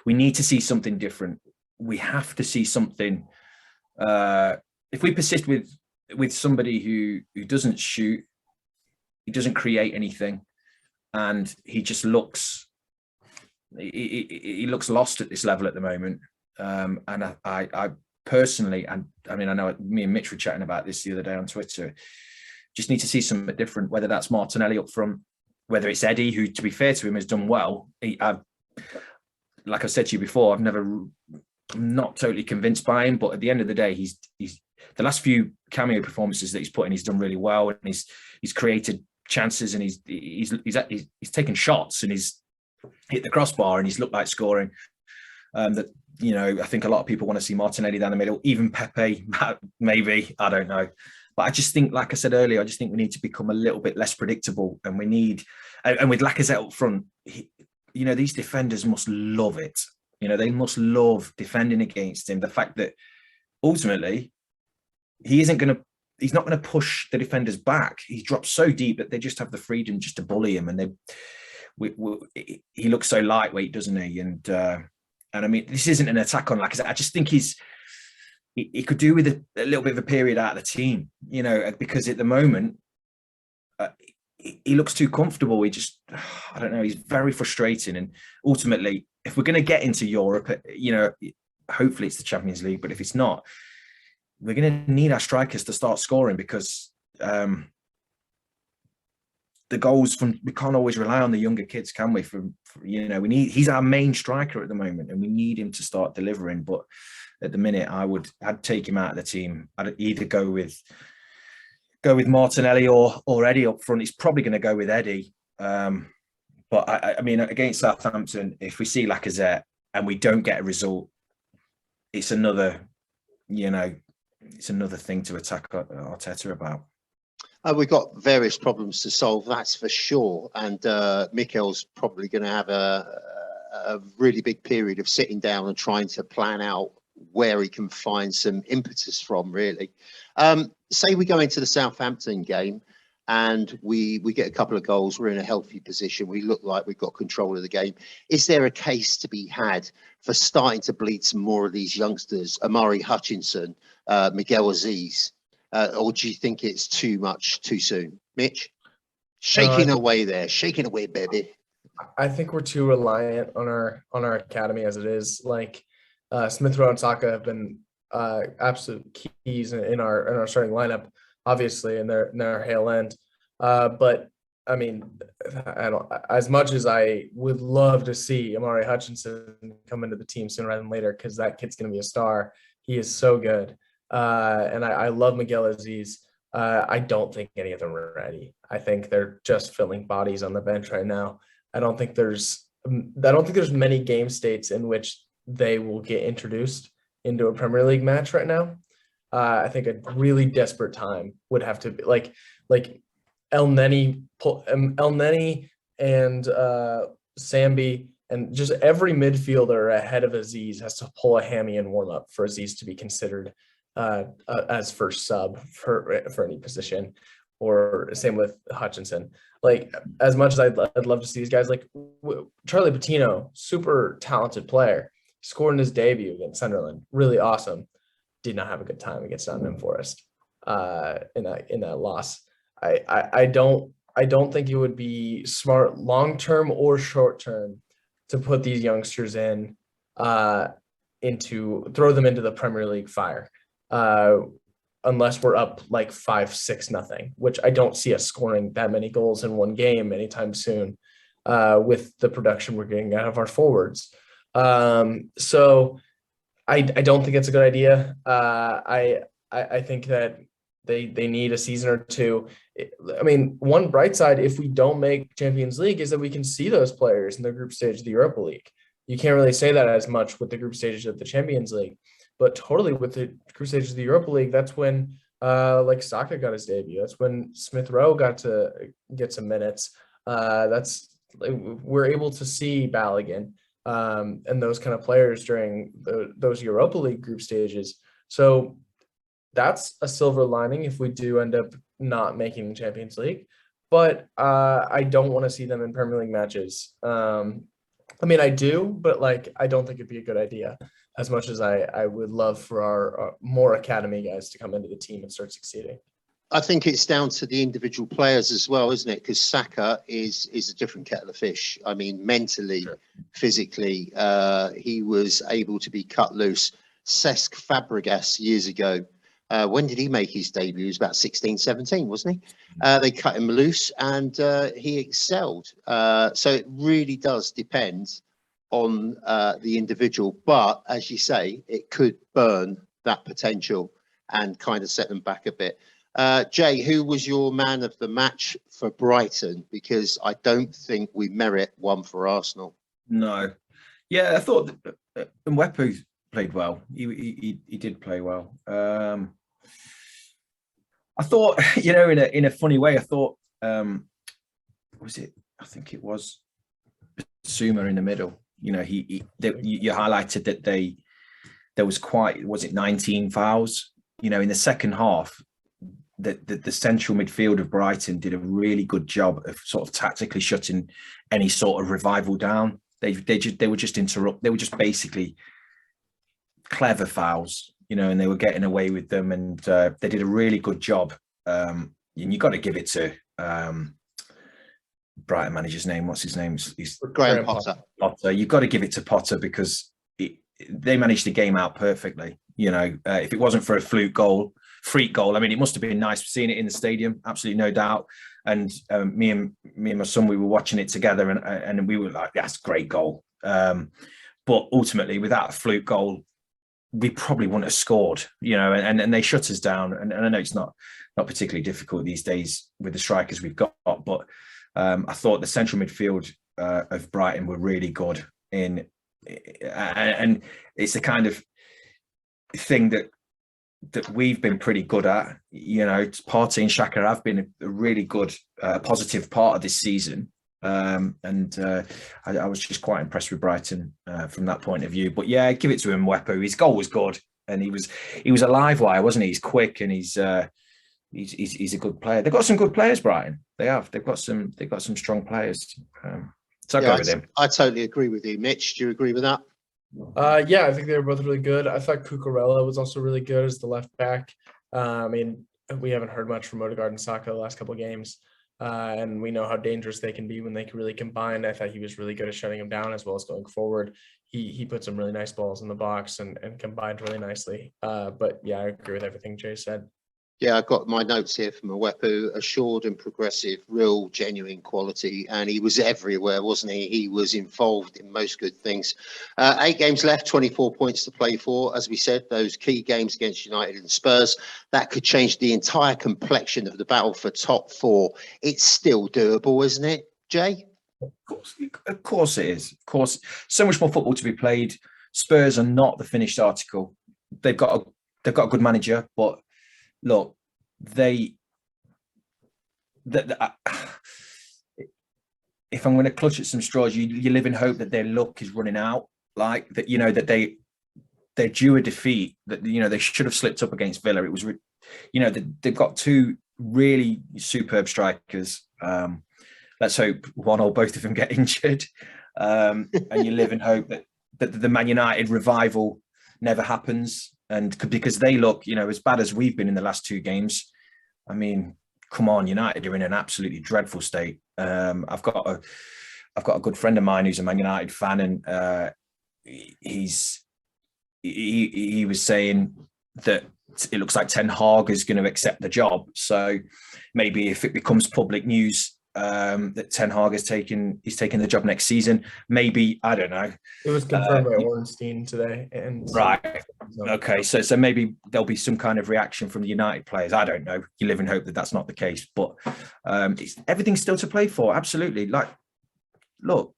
we need to see something different. We have to see something. If we persist with somebody who doesn't shoot, he doesn't create anything, and he just looks he looks lost at this level at the moment. And I personally, and I mean, I know me and Mitch were chatting about this the other day on Twitter, just need to see something different, whether that's Martinelli up front, whether it's Eddie, who, to be fair to him, has done well. Like I said to you before, I'm not totally convinced by him, but at the end of the day, he's the last few cameo performances that he's put in, he's done really well, and he's created chances, and he's taken shots, and he's hit the crossbar, and he's looked like scoring. That, you know, I think a lot of people want to see Martinelli down the middle, even Pepe, maybe, I don't know. But I just think, like I said earlier, I just think we need to become a little bit less predictable, and with Lacazette up front, you know, these defenders must love it. You know, they must love defending against him. The fact that ultimately he's not going to push the defenders back. He drops so deep that they just have the freedom just to bully him. And he looks so lightweight, doesn't he? And I mean, this isn't an attack on Lacazette. I just think he could do with a little bit of a period out of the team, you know, because at the moment he looks too comfortable. I don't know, he's very frustrating. And ultimately, if we're going to get into Europe, you know, hopefully it's the Champions League, but if it's not, we're going to need our strikers to start scoring, because the goals we can't always rely on the younger kids, can we? You know, he's our main striker at the moment, and we need him to start delivering. But at the minute, I'd take him out of the team. I'd either go with Martinelli or Eddie up front. He's probably going to go with Eddie. But I mean, against Southampton, if we see Lacazette and we don't get a result, it's another thing to attack Arteta about. We've got various problems to solve, that's for sure. And Mikel's probably going to have a really big period of sitting down and trying to plan out where he can find some impetus from, really. Say we go into the Southampton game and we get a couple of goals, we're in a healthy position, we look like we've got control of the game. Is there a case to be had for starting to bleed some more of these youngsters, Amari Hutchinson, Miguel Aziz, or do you think it's too much too soon? Mitch? Shaking away, baby. I think we're too reliant on our academy as it is. Like Smith Rowe and Saka have been absolute keys in our starting lineup, obviously, in their hale end. But I mean, I don't. As much as I would love to see Amari Hutchinson come into the team sooner rather than later, because that kid's going to be a star. He is so good, and I love Miguel Aziz. I don't think any of them are ready. I think they're just filling bodies on the bench right now. I don't think there's many game states in which they will get introduced into a Premier League match right now. I think a really desperate time would have to be like El Neni and Sambi, and just every midfielder ahead of Aziz has to pull a hammy and warm up for Aziz to be considered as first sub for any position, or same with Hutchinson. Like, as much as I'd love to see these guys, like Charlie Patino, super talented player, scored in his debut against Sunderland, really awesome. Did not have a good time against Nottingham Forest in that loss. I don't think it would be smart long term or short term to put these youngsters in throw them into the Premier League fire. Unless we're up like 5-6-0, which I don't see us scoring that many goals in one game anytime soon, with the production we're getting out of our forwards. So I don't think it's a good idea. I think that they need a season or two. I mean, one bright side, if we don't make Champions League, is that we can see those players in the group stage of the Europa League. You can't really say that as much with the group stages of the Champions League. But totally with the group stages of the Europa League, that's when like Saka got his debut. That's when Smith Rowe got to get some minutes. We're able to see Balogun and those kind of players during those Europa League group stages. So that's a silver lining if we do end up not making the Champions League. But I don't want to see them in Premier League matches. I mean, I do, but like I don't think it'd be a good idea. As much as I would love for our more academy guys to come into the team and start succeeding. I think it's down to the individual players as well, isn't it? Because Saka is a different kettle of fish. I mean, mentally, sure. Physically, he was able to be cut loose. Cesc Fabregas years ago, when did he make his debut? He was about 16, 17, wasn't he? They cut him loose and he excelled. So it really does depend on the individual, but as you say, it could burn that potential and kind of set them back a bit. Jay, who was your man of the match for Brighton? Because I don't think we merit one for Arsenal. No. Yeah, I thought Mwepu played well. He did play well. I thought, in a funny way, I thought, was it? I think it was Suma in the middle. You highlighted that there was was it 19 fouls? In the second half, the central midfield of Brighton did a really good job of sort of tactically shutting any sort of revival down. They were just basically clever fouls, and they were getting away with them, and they did a really good job. And you got to give it to Brighton manager's name. What's his name? He's Graham Potter. You've got to give it to Potter because they managed the game out perfectly. If it wasn't for a freak goal, I mean, it must have been nice seeing it in the stadium. Absolutely no doubt. And me and my son, we were watching it together, and we were like, "That's a great goal." But ultimately, without a fluke goal, we probably wouldn't have scored. And they shut us down. And I know it's not particularly difficult these days with the strikers we've got, but I thought the central midfield of Brighton were really good and it's the kind of thing that we've been pretty good at. Partey and Xhaka have been a really good positive part of this season. I was just quite impressed with Brighton from that point of view. But yeah, give it to him, Mwepu. His goal was good, and he was a live wire, wasn't he? He's quick, and he's a good player. They've got some good players, Brighton. They have. They've got some strong players. So I'll go with him. I totally agree with you, Mitch. Do you agree with that? Yeah, I think they were both really good. I thought Cucurella was also really good as the left back. I mean, we haven't heard much from Odegaard and Saka the last couple of games, and we know how dangerous they can be when they can really combine. I thought he was really good at shutting them down as well as going forward. He put some really nice balls in the box and combined really nicely. But yeah, I agree with everything Jay said. Yeah, I've got my notes here from Mwepu, assured and progressive, real, genuine quality. And he was everywhere, wasn't he? He was involved in most good things. 8 games left, 24 points to play for. As we said, those key games against United and Spurs, that could change the entire complexion of the battle for top 4. It's still doable, isn't it, Jay? Of course it is. Of course, so much more football to be played. Spurs are not the finished article. They've got a good manager, but look, if I'm going to clutch at some straws, you live in hope that their luck is running out, like that. That they're due a defeat. That they should have slipped up against Villa. It was, they've got 2 really superb strikers. Let's hope one or both of them get injured, and you live in hope that the Man United revival never happens. And because they look, as bad as we've been in the last 2 games. I mean, come on, United are in an absolutely dreadful state. I've got a good friend of mine who's a Man United fan, and he was saying that it looks like Ten Hag is going to accept the job. So maybe if it becomes public news that Ten Hag is taking the job next season, maybe, I don't know. It was confirmed by Ornstein today, and right. Okay, so maybe there'll be some kind of reaction from the United players. I don't know. You live in hope that that's not the case, but everything's still to play for. Absolutely. Like, look,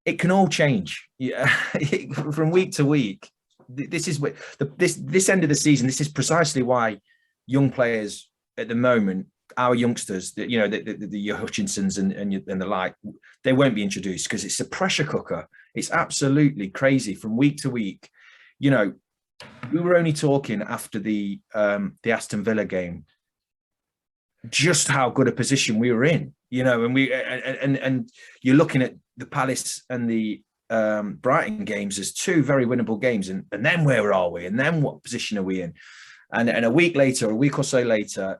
it can all change. Yeah, from week to week. This is what this end of the season. This is precisely why young players at the moment, our youngsters, the Hutchinsons and the like, they won't be introduced because it's a pressure cooker. It's absolutely crazy from week to week. We were only talking after the Aston Villa game, just how good a position we were in. And you're looking at the Palace and the Brighton games as 2 very winnable games, and then where are we? And then what position are we in? And a week or so later,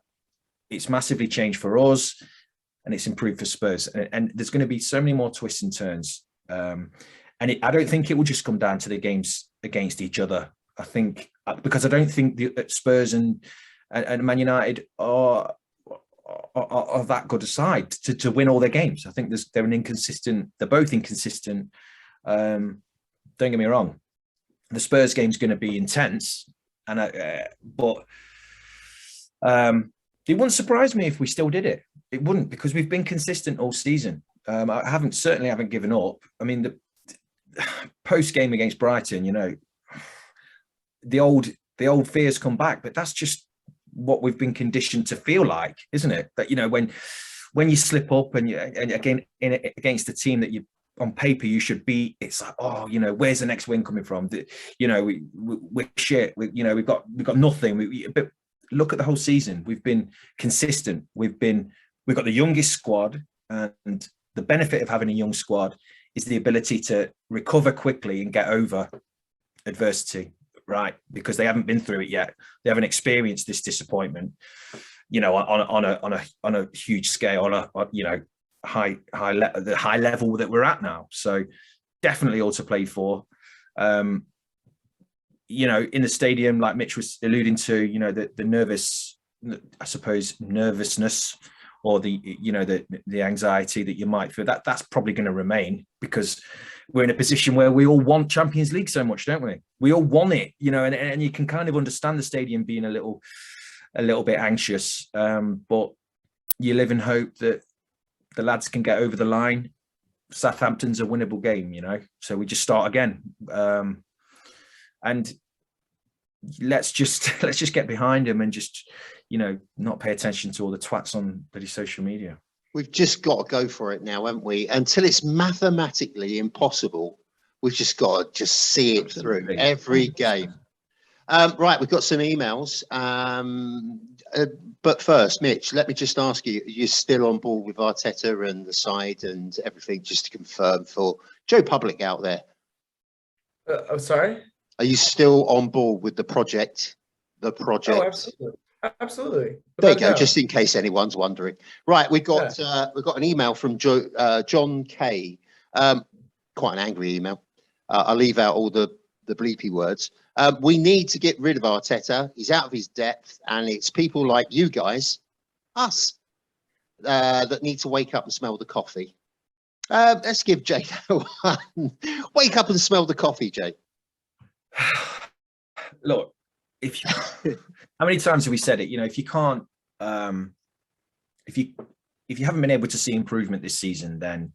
it's massively changed for us, and it's improved for Spurs. And there's going to be so many more twists and turns. I don't think it will just come down to the games against each other. I think because I don't think the Spurs and Man United are that good a side to win all their games. I think they're both inconsistent. Don't get me wrong, the Spurs game's going to be intense, but it wouldn't surprise me if we still did it. It wouldn't, because we've been consistent all season. I haven't given up. I mean, the post game against Brighton, the old fears come back, but that's just what we've been conditioned to feel like, isn't it? That when you slip up and again against the team that you on paper you should beat, it's like, where's the next win coming from? We're shit. We've got nothing. But look at the whole season. We've been consistent. We've got the youngest squad, and the benefit of having a young squad is the ability to recover quickly and get over adversity, right? Because they haven't been through it yet. They haven't experienced this disappointment, on a huge scale, the high level that we're at now. So definitely all to play for. In the stadium, like Mitch was alluding to, the nervousness or the anxiety that you might feel, that's probably going to remain, because we're in a position where we all want Champions League so much, don't we? We all want it, and you can kind of understand the stadium being a little bit anxious, but you live in hope that the lads can get over the line. Southampton's a winnable game, so we just start again, and let's just get behind him and just not pay attention to all the twats on bloody social media. We've just got to go for it now, haven't we? Until it's mathematically impossible, we've just got to just see it through every game. Right, we've got some emails. But first, Mitch, let me just ask you, you're still on board with Arteta and the side and everything, just to confirm for Joe Public out there? I'm sorry? Are you still on board with the project? The project? Oh, absolutely. Absolutely. There you go, just in case anyone's wondering. Right, we've got an email from John K. Quite an angry email. I'll leave out all the bleepy words. We need to get rid of Arteta. He's out of his depth, and it's people like you guys, us, that need to wake up and smell the coffee. Let's give Jay one. Wake up and smell the coffee, Jay. Look, how many times have we said it? You know, if you can't, if you haven't been able to see improvement this season, then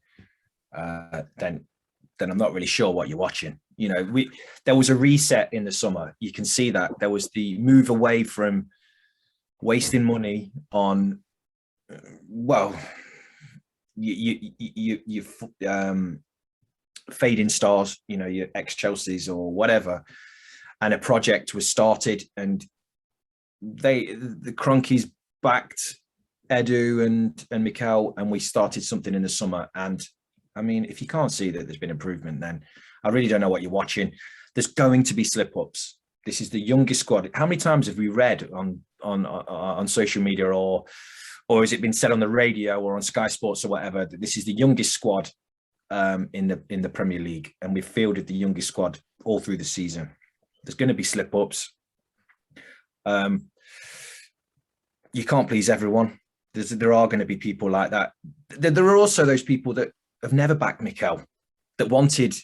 I'm not really sure what you're watching. You know, there was a reset in the summer. You can see that there was the move away from wasting money on, you fading stars, you know, your ex-Chelseas or whatever, and a project was started, and the Cronkies backed Edu and Mikel, and we started something in the summer. And I mean, if you can't see that there's been improvement, then I really don't know what you're watching. There's going to be slip-ups. This is the youngest squad. How many times have we read on social media, or has it been said on the radio or on Sky Sports or whatever, that this is the youngest squad in the Premier League, and we've fielded the youngest squad all through the season? There's going to be slip-ups. You can't please everyone. There are going to be people like that. There are also those people that have never backed Mikel, that wanted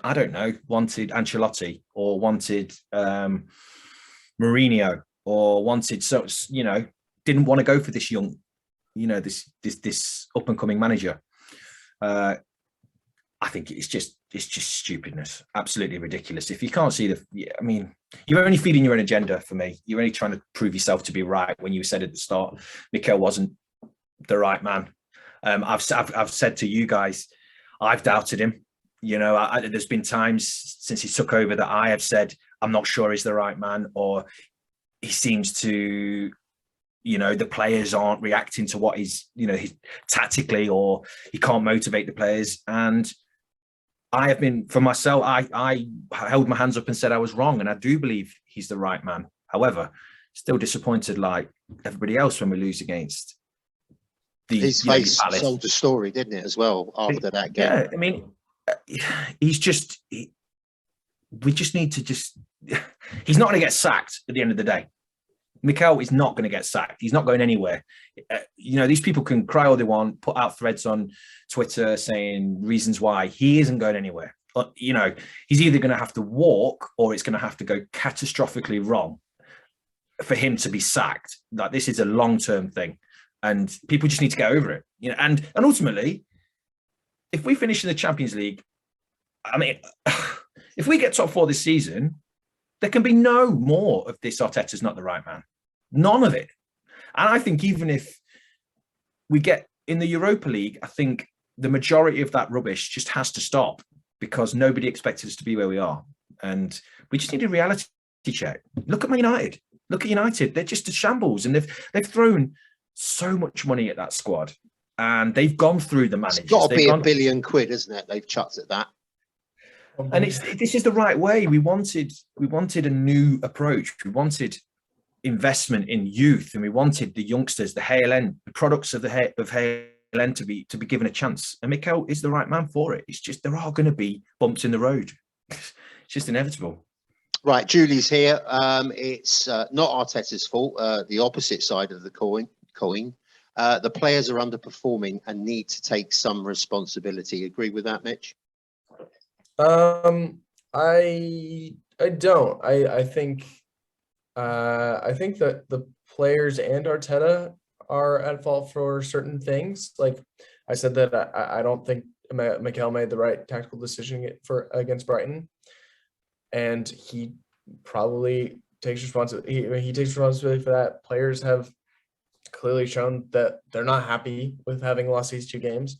Ancelotti, or wanted Mourinho, or wanted, didn't want to go for this young, this up and coming manager. I think it's just stupidness, absolutely ridiculous. If you can't see you're only feeding your own agenda. For me, you're only trying to prove yourself to be right. When you said at the start, Mikel wasn't the right man. I've said to you guys, I've doubted him. You know, there's been times since he took over that I have said, I'm not sure he's the right man, or he seems to, the players aren't reacting to what he's tactically, or he can't motivate the players. And I have been, for myself, I held my hands up and said I was wrong, and I do believe he's the right man. However, still disappointed like everybody else when we lose against his face sold the story, didn't it, as well, after that game? Yeah, I mean, we just need to he's not going to get sacked at the end of the day. Mikel is not going to get sacked. He's not going anywhere. These people can cry all they want, put out threads on Twitter saying reasons why. He isn't going anywhere. He's either going to have to walk, or it's going to have to go catastrophically wrong for him to be sacked. Like, this is a long-term thing, and people just need to get over it. And ultimately, if we finish in the Champions League, I mean, if we get top 4 this season, there can be no more of this Arteta's not the right man. None of it. And I think even if we get in the Europa League, I think the majority of that rubbish just has to stop, because nobody expected us to be where we are. And we just need a reality check. Look at Man United. Look at United. They're just a shambles, and they've thrown so much money at that squad, and they've gone through the managers. It's got to be £1 billion, isn't it? They've chucked at that. And this is the right way. We wanted a new approach. We wanted investment in youth, and we wanted the youngsters, the HLN, the products of HLN to be given a chance. And Mikel is the right man for it. It's just, there are going to be bumps in the road. It's just inevitable. Right, Julie's here. It's not Arteta's fault. The opposite side of the coin. The players are underperforming and need to take some responsibility. Agree with that, Mitch? I don't. I think that the players and Arteta are at fault for certain things. Like I said, that I don't think Mikel made the right tactical decision against Brighton, and he probably takes responsibility. He takes responsibility for that. Players have clearly shown that they're not happy with having lost these 2 games.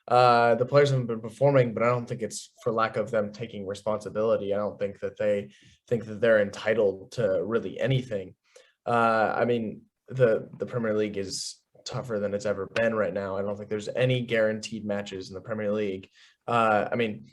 The players haven't been performing, but I don't think it's for lack of them taking responsibility. I don't think that they think that they're entitled to really anything. I mean, the Premier League is tougher than it's ever been right now. I don't think there's any guaranteed matches in the Premier League. I mean,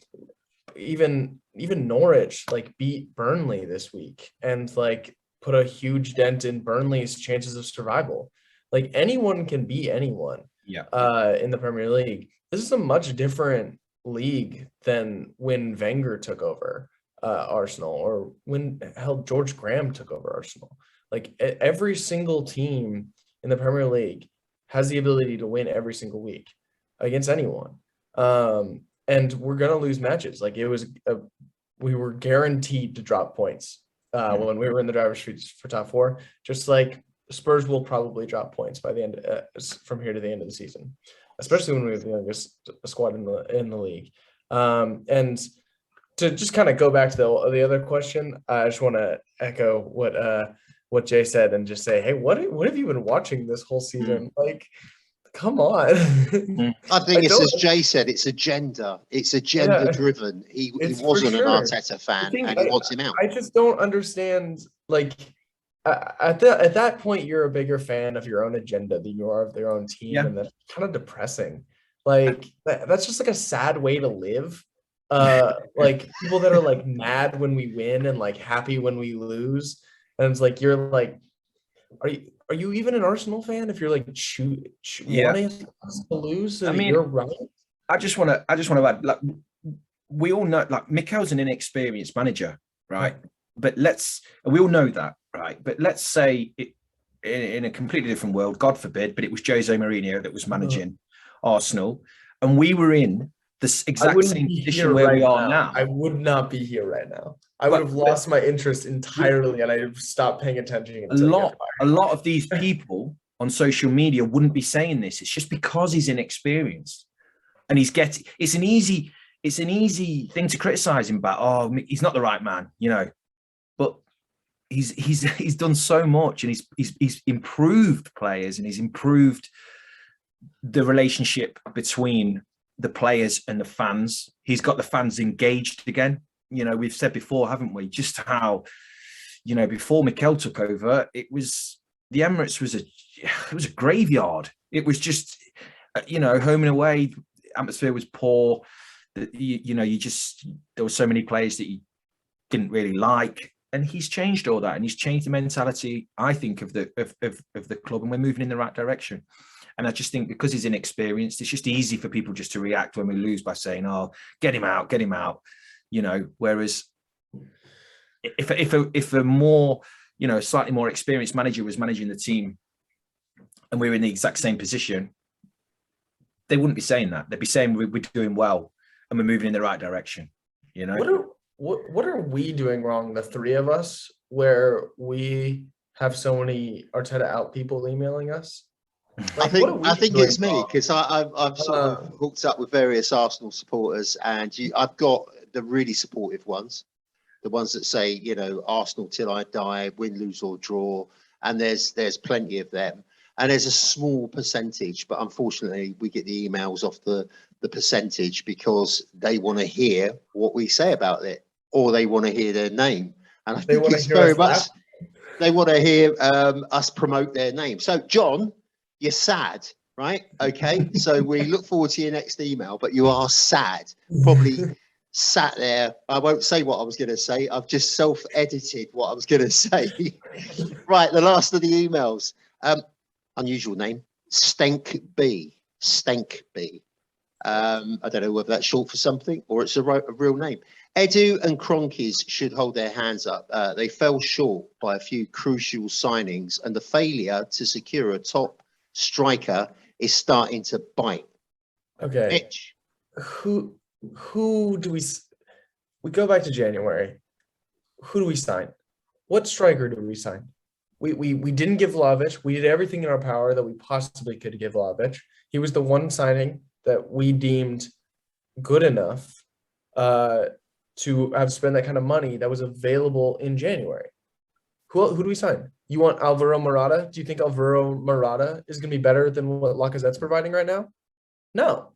even Norwich like beat Burnley this week and like put a huge dent in Burnley's chances of survival. Like anyone can beat anyone. In the Premier League. This is a much different league than when Wenger took over Arsenal, or when George Graham took over Arsenal. Like every single team in the Premier League has the ability to win every single week against anyone. And we're going to lose matches. Like we were guaranteed to drop points when we were in the driver's seat for top 4, just like Spurs will probably drop points by the end from here to the end of the season, especially when we have the youngest squad in the league. And to just kind of go back to the other question, I just want to echo what Jay said and just say, hey, what have you been watching this whole season? Like, come on. I think it's as Jay said, it's agenda. It's agenda driven. He wasn't an Arteta fan, and he wants him out. I just don't understand. Like at that point, you're a bigger fan of your own agenda than you are of their own team, and that's kind of depressing. Like that's just like a sad way to live. Like people that are like mad when we win and like happy when we lose, and it's like you're like, are you even an Arsenal fan if you're like wanting us to lose? So I mean, you're right. I just want to add, like, we all know, like, Mikel's an inexperienced manager, right? But we all know that, right? But let's say in a completely different world, God forbid, but it was Jose Mourinho that was managing Arsenal, and we were in the exact same position where we are now. I would not be here right now. I would have lost my interest entirely, and I'd stopped paying attention. A lot of these people on social media wouldn't be saying this. It's just because he's inexperienced, and it's an easy thing to criticize him about. Oh, he's not the right man, you know. But he's done so much, and he's improved players, and he's improved the relationship between the players and the fans. He's got the fans engaged again. You know, we've said before, haven't we, just how, you know, before Mikel took over, the Emirates was a graveyard. It was just, you know, home and away, atmosphere was poor. There were so many players that you didn't really like, and he's changed all that, and he's changed the mentality, I think, of the club, and we're moving in the right direction. And I just think because he's inexperienced, it's just easy for people just to react when we lose by saying, "Oh, get him out," you know. Whereas if a more, you know, slightly more experienced manager was managing the team, and we were in the exact same position, they wouldn't be saying that. They'd be saying we're doing well and we're moving in the right direction. You know, what are we doing wrong, the three of us, where we have so many Arteta out people emailing us? Like, I think it's me, because I've sort of hooked up with various Arsenal supporters, and I've got the really supportive ones, the ones that say, you know, Arsenal till I die, win, lose or draw, and there's plenty of them, and there's a small percentage, but unfortunately we get the emails off the percentage because they want to hear what we say about it, or they want to hear their name, and I think it's very much they want to hear us promote their name. So John, you're sad, right? Okay, so we look forward to your next email, but you are sad. Probably sat there. I won't say what I was going to say. I've just self-edited what I was going to say. Right, the last of the emails. Unusual name, Stank B. Stank B. I don't know whether that's short for something or it's a real name. Edu and Kroenkes should hold their hands up. They fell short by a few crucial signings, and the failure to secure a top striker is starting to bite. Okay. Mitch. Who do we go back to January? Who do we sign? What striker do we sign? We didn't give Vlahovic. We did everything in our power that we possibly could give Vlahovic. He was the one signing that we deemed good enough to have spent that kind of money that was available in January. Who do we sign? You want Alvaro Morata? Do you think Alvaro Morata is going to be better than what Lacazette's providing right now? No,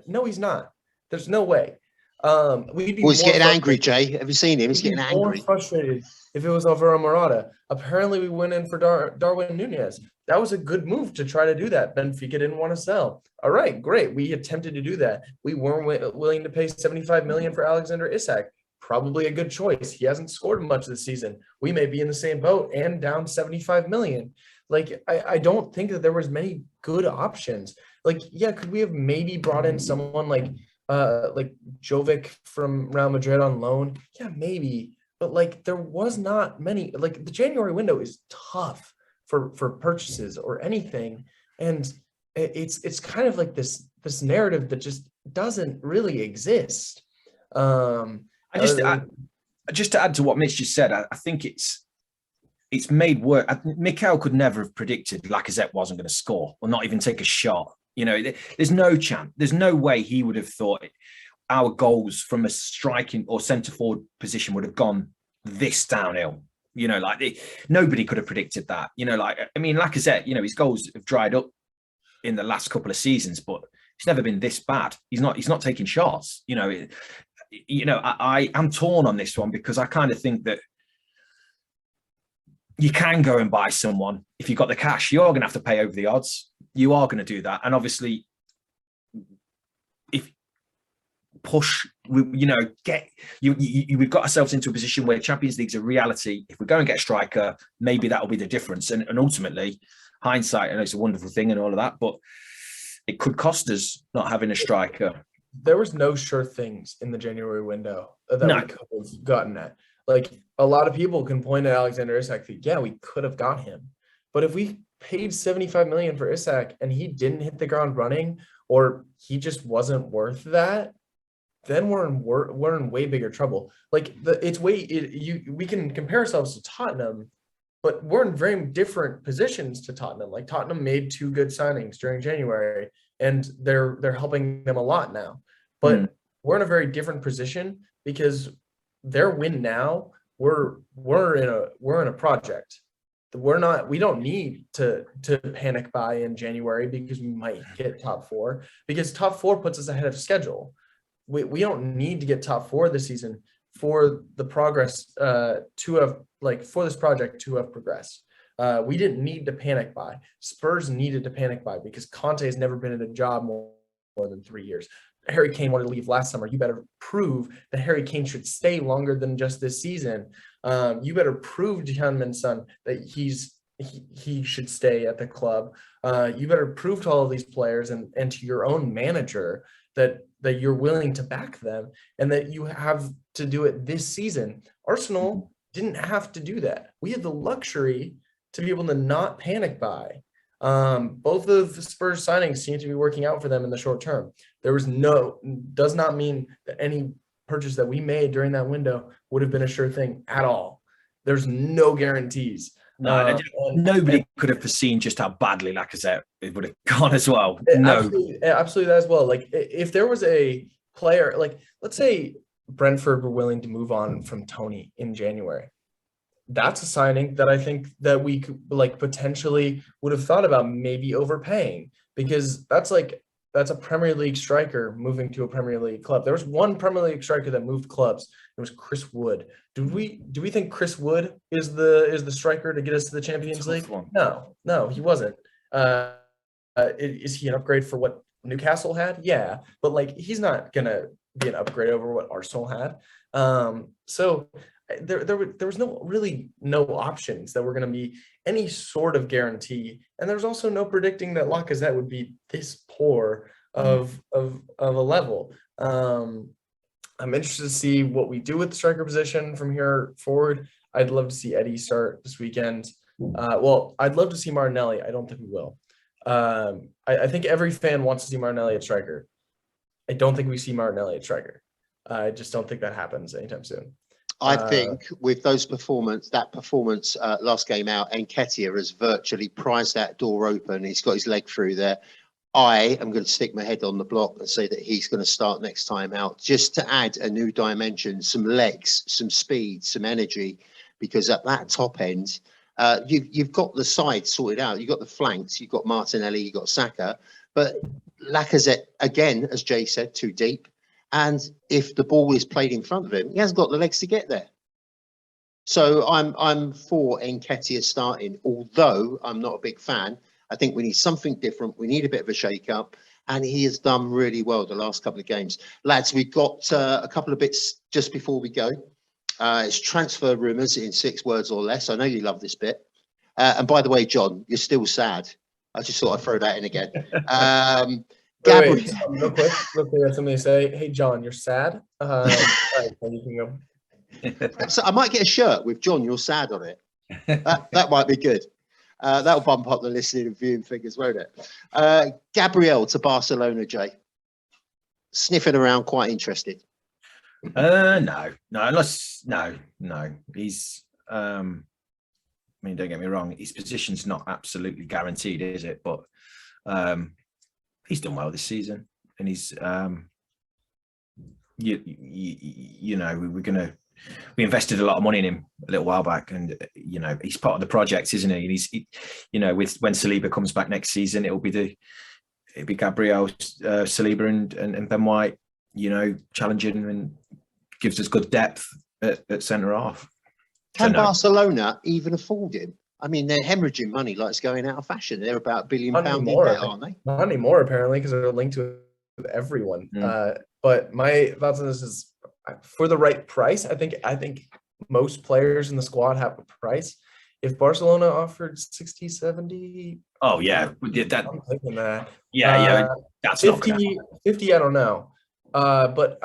no, he's not. There's no way. We'd be Well, he's more getting angry, frustrated. Jay. Have you seen him? He's We'd be getting more angry. frustrated if it was Alvaro Morata. Apparently, we went in for Darwin Nunez. That was a good move to try to do that. Benfica didn't want to sell. All right, great. We attempted to do that. We weren't willing to pay 75 million for Alexander Isak. Probably a good choice. He hasn't scored much this season. We may be in the same boat and down 75 million. Like, I don't think that there was many good options. Like, yeah, could we have maybe brought in someone like Jovic from Real Madrid on loan? Yeah, maybe. But like there was not many. Like the January window is tough for purchases or anything. And it's kind of like this narrative that just doesn't really exist. Just to add to what Mitch just said, I think it's made work. Mikel could never have predicted Lacazette wasn't going to score or not even take a shot. You know, there's no chance. There's no way he would have thought our goals from a striking or centre forward position would have gone this downhill. You know, like nobody could have predicted that. You know, like, I mean, Lacazette, you know, his goals have dried up in the last couple of seasons, but it's never been this bad. He's not taking shots. You know, I'm torn on this one because I kind of think that you can go and buy someone if you've got the cash. You're going to have to pay over the odds. You are going to do that. And obviously, if push, you know, we've got ourselves into a position where Champions League's a reality. If we go and get a striker, maybe that'll be the difference. And ultimately, hindsight, I know it's a wonderful thing and all of that, but it could cost us not having a striker. There was no sure things in the January window that we could have gotten at. Like, a lot of people can point at Alexander Isak. Yeah, we could have got him. But if we paid 75 million for Isak and he didn't hit the ground running, or he just wasn't worth that, then we're in way bigger trouble. Like, we can compare ourselves to Tottenham, but we're in very different positions to Tottenham. Like, Tottenham made 2 good signings during January, and they're helping them a lot now. But we're in a very different position because their win now, we're in a project. We don't need to panic buy in January because we might get top 4, because top 4 puts us ahead of schedule. We don't need to get top 4 this season for the progress for this project to have progressed. We didn't need to panic buy. Spurs needed to panic buy because Conte has never been in a job more than 3 years. Harry Kane wanted to leave last summer. You better prove that Harry Kane should stay longer than just this season. You better prove to Heung-min Son that he should stay at the club. You better prove to all of these players and to your own manager that you're willing to back them and that you have to do it this season. Arsenal didn't have to do that. We had the luxury to be able to not panic buy. Both of the Spurs signings seem to be working out for them in the short term. Does not mean that any purchase that we made during that window would have been a sure thing at all. There's no guarantees. Nobody could have foreseen just how badly Lacazette would have gone as well. Absolutely that as well. Like, if there was a player, like, let's say Brentford were willing to move on from Tony in January, that's a signing that I think that we could, like, potentially would have thought about maybe overpaying, because that's a Premier League striker moving to a Premier League club. There was one Premier League striker that moved clubs. It was Chris Wood. Do we think Chris Wood is the striker to get us to the Champions League? No, he wasn't. Is he an upgrade for what Newcastle had? Yeah, but like, he's not gonna be an upgrade over what Arsenal had. So there was no options that were going to be any sort of guarantee, and there's also no predicting that Lacazette would be this poor of a level. I'm interested to see what we do with the striker position from here forward. I'd love to see Eddie start this weekend. I'd love to see Martinelli. I don't think we will. I think every fan wants to see Martinelli at striker. I don't think we see Martinelli at striker. I just don't think that happens anytime soon. I think with that performance last game out, Nketiah has virtually prized that door open. He's got his leg through there. I am going to stick my head on the block and say that he's going to start next time out, just to add a new dimension, some legs, some speed, some energy, because at that top end, You've got the side sorted out. You've got the flanks. You've got Martinelli. You've got Saka. But Lacazette, again, as Jay said, too deep. And if the ball is played in front of him, he hasn't got the legs to get there. So I'm for Nketiah starting, although I'm not a big fan. I think we need something different. We need a bit of a shake-up. And he has done really well the last couple of games. Lads, we've got a couple of bits just before we go. It's transfer rumours in 6 words or less. I know you love this bit. And by the way, John, you're still sad. I just thought I'd throw that in again. Wait, real quick, I have something to say. Hey, John, you're sad. Right, you can go. So I might get a shirt with John, you're sad on it. That might be good. That'll bump up the listening and viewing figures, won't it? Gabriel to Barcelona, Jay. Sniffing around, quite interested. No. He's I mean, don't get me wrong, his position's not absolutely guaranteed, is it? But he's done well this season, and he's we invested a lot of money in him a little while back, and he's part of the project, isn't he? And when Saliba comes back next season, it'll be Gabriel, Saliba, and Ben White, challenging, and gives us good depth at centre half. Can Barcelona even afford him? I mean, they're hemorrhaging money like it's going out of fashion. They're about £1 billion in debt, aren't they? Not anymore, apparently, because they're linked with everyone. But my thoughts on this is, for the right price, I think most players in the squad have a price. If Barcelona offered 60, 70... Oh, yeah. I'm thinking that. Yeah, that's 50, not 50, I don't know. But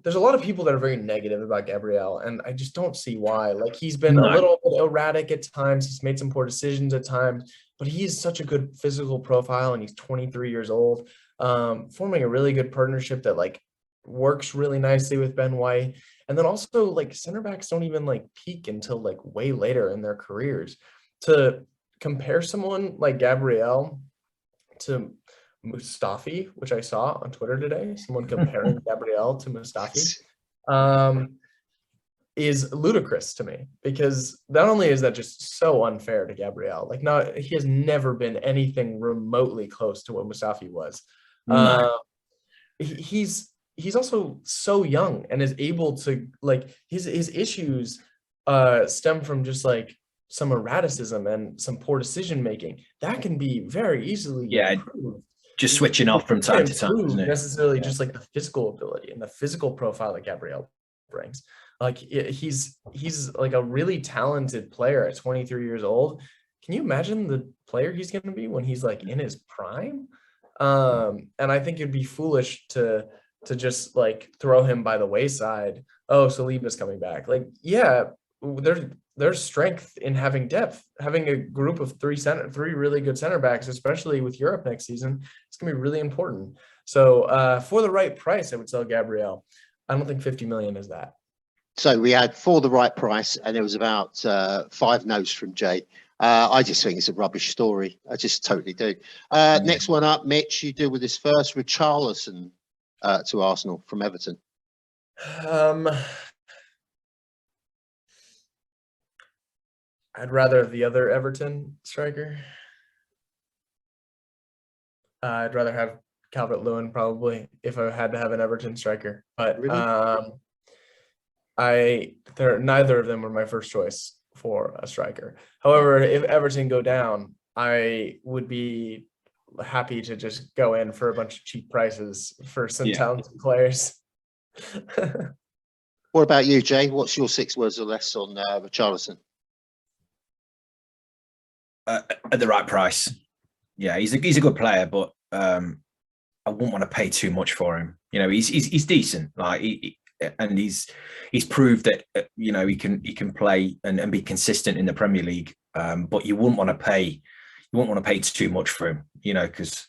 there's a lot of people that are very negative about Gabriel, and I just don't see why. Like, he's been a little bit erratic at times. He's made some poor decisions at times, but he's such a good physical profile, and he's 23 years old, forming a really good partnership that, like, works really nicely with Ben White. And then also, like, center backs don't even, like, peak until, like, way later in their careers. To compare someone like Gabriel to Mustafi, which I saw on Twitter today, someone comparing Gabriel to Mustafi, is ludicrous to me, because not only is that just so unfair to Gabriel, he has never been anything remotely close to what Mustafi was. He's also so young and is able to, like, his issues stem from just like some erraticism and some poor decision making that can be very easily improved. Just switching off from time to time, isn't it? Necessarily just like the physical ability and the physical profile that Gabriel brings. Like, he's like a really talented player at 23 years old. Can you imagine the player he's going to be when he's like in his prime? And I think it'd be foolish to just like throw him by the wayside. Oh, Saliba's coming back. Like, yeah, there's strength in having depth. Having a group of three really good center backs, especially with Europe next season, it's gonna be really important. So for the right price, I would sell Gabriel. I don't think 50 million is that. So we had for the right price, and there was about 5 no's from Jay. I just think it's a rubbish story. I just totally do. Next one up, Mitch, you deal with this first. Richarlison to Arsenal from Everton. I'd rather have the other Everton striker. I'd rather have Calvert-Lewin probably if I had to have an Everton striker. But Really? neither of them were my first choice for a striker. However, if Everton go down, I would be happy to just go in for a bunch of cheap prices for some talented players. What about you, Jay? What's your 6 words or less on Richarlison? At the right price. Yeah, he's a good player, but I wouldn't want to pay too much for him. He's decent. Like he's proved that he can play and be consistent in the Premier League. But you wouldn't want to pay too much for him, because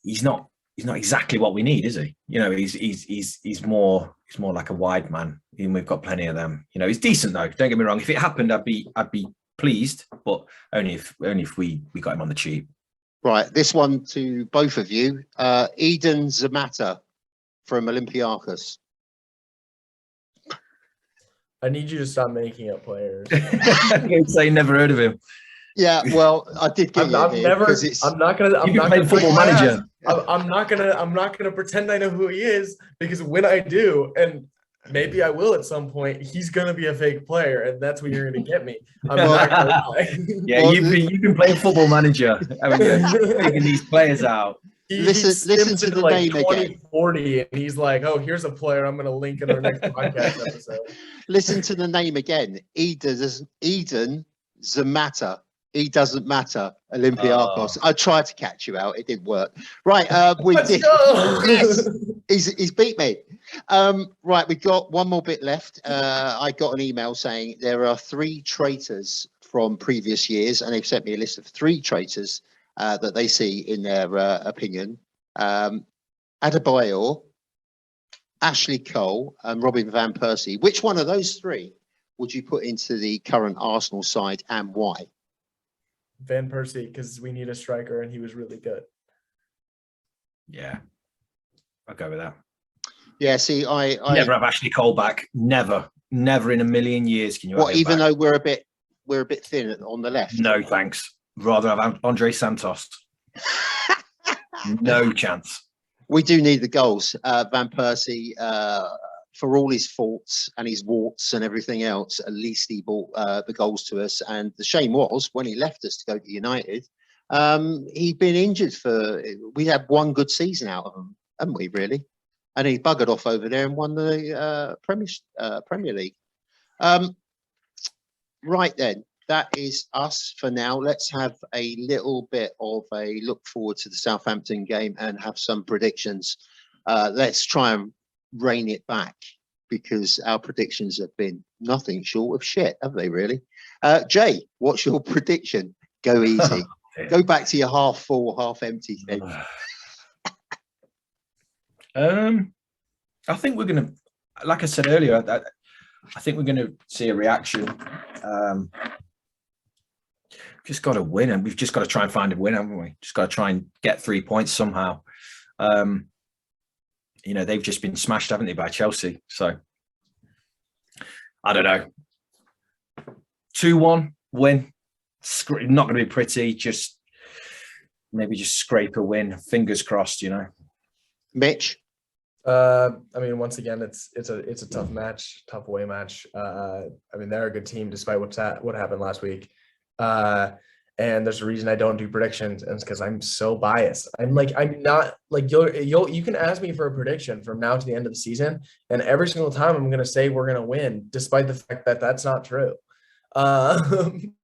he's not exactly what we need, is he? He's more like a wide man, and we've got plenty of them. He's decent though. Don't get me wrong. If it happened, I'd be pleased, but only if we got him on the cheap. Right, this one to both of you. Eden Zamata from Olympiacos. I need you to stop making up players. You'd say never heard of him. Yeah, well, I did get you here because it's. I'm not gonna. You've been playing Football Manager. I'm not gonna pretend I know who he is, because when I do, and maybe I will at some point, he's gonna be a fake player, and that's when you're gonna get me. I'm not gonna lie. Yeah, Well, you've been playing Football Manager, haven't you? Taking these players out. Listen to the name again. 40, and he's like, "Oh, here's a player I'm gonna link in our next podcast episode." Listen to the name again. Eden Zamata. He doesn't matter. Olympiacos. I tried to catch you out. It didn't work. Right. We Let's did. go! Yes. He's beat me. Right. We've got one more bit left. I got an email saying there are 3 traitors from previous years, and they've sent me a list of 3 traitors that they see in their opinion. Adebayor, Ashley Cole, and Robin van Persie. Which one of those 3 would you put into the current Arsenal side, and why? Van Persie, because we need a striker, and he was really good. Yeah, I'll go with that. Yeah, see, I never have Ashley Cole back. Never in a million years. Can you? What? Even though we're a bit thin on the left. No, thanks. Rather have Andre Santos. No chance. We do need the goals. Van Persie, for all his faults and his warts and everything else, at least he brought the goals to us. And the shame was when he left us to go to United, he'd been injured we had one good season out of him, haven't we, really? And he buggered off over there and won the Premier League. Right then, that is us for now. Let's have a little bit of a look forward to the Southampton game and have some predictions. Let's try and rein it back, because our predictions have been nothing short of shit, have they really? Jay, what's your prediction? Go easy. Go back to your half full, half empty thing. I think we're going to, like I said earlier, I think we're going to see a reaction. Just got to win, and we've just got to try and find a win, haven't we? Just got to try and get 3 points somehow. They've just been smashed, haven't they, by Chelsea? So I don't know. 2-1 win. Not going to be pretty. Just maybe just scrape a win. Fingers crossed. Mitch. Once again, it's a tough match, tough away match. They're a good team despite what happened last week. And there's a reason I don't do predictions, and it's because I'm so biased. I'm not like you can ask me for a prediction from now to the end of the season, and every single time I'm gonna say we're gonna win, despite the fact that that's not true. I'm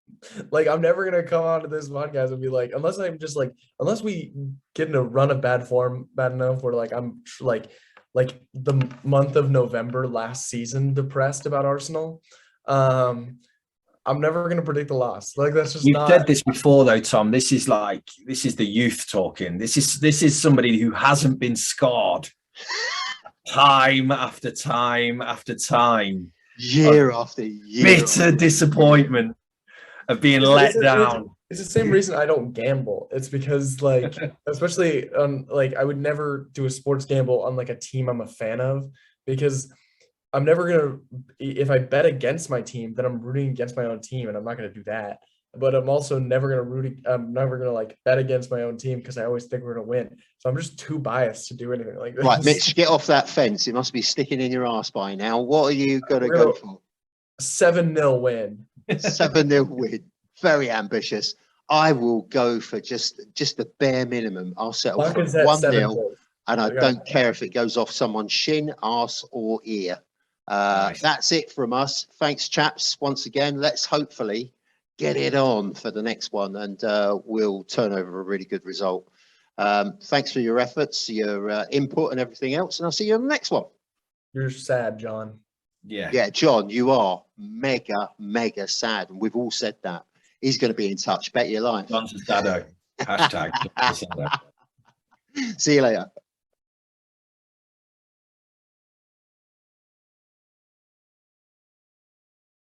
never gonna come onto this podcast and be like, unless we get in a run of bad form bad enough where I'm like the month of November last season depressed about Arsenal. I'm never going to predict a loss. That's just You've said this before, though, Tom. This is the youth talking. This is somebody who hasn't been scarred time after time after time, year after year. Bitter disappointment of being let down. It's the same reason I don't gamble. It's because especially I would never do a sports gamble on a team I'm a fan of, because I'm never going to, if I bet against my team, then I'm rooting against my own team, and I'm not going to do that. But I'm also never going to bet against my own team, because I always think we're going to win. So I'm just too biased to do anything like this. Right, Mitch, get off that fence. It must be sticking in your ass by now. What are you going to go for? 7-0 win. 7-0 win. Very ambitious. I will go for just the bare minimum. I'll settle for 1-0, and I don't care if it goes off someone's shin, arse, or ear. Nice. That's it from us. Thanks, chaps. Once again, let's hopefully get it on for the next one, and we'll turn over a really good result. Thanks for your efforts, your input, and everything else, and I'll see you on the next one. You're sad, John. Yeah, John, you are mega sad, and we've all said that. He's going to be in touch. Bet your life. John's a dado. #. See you later.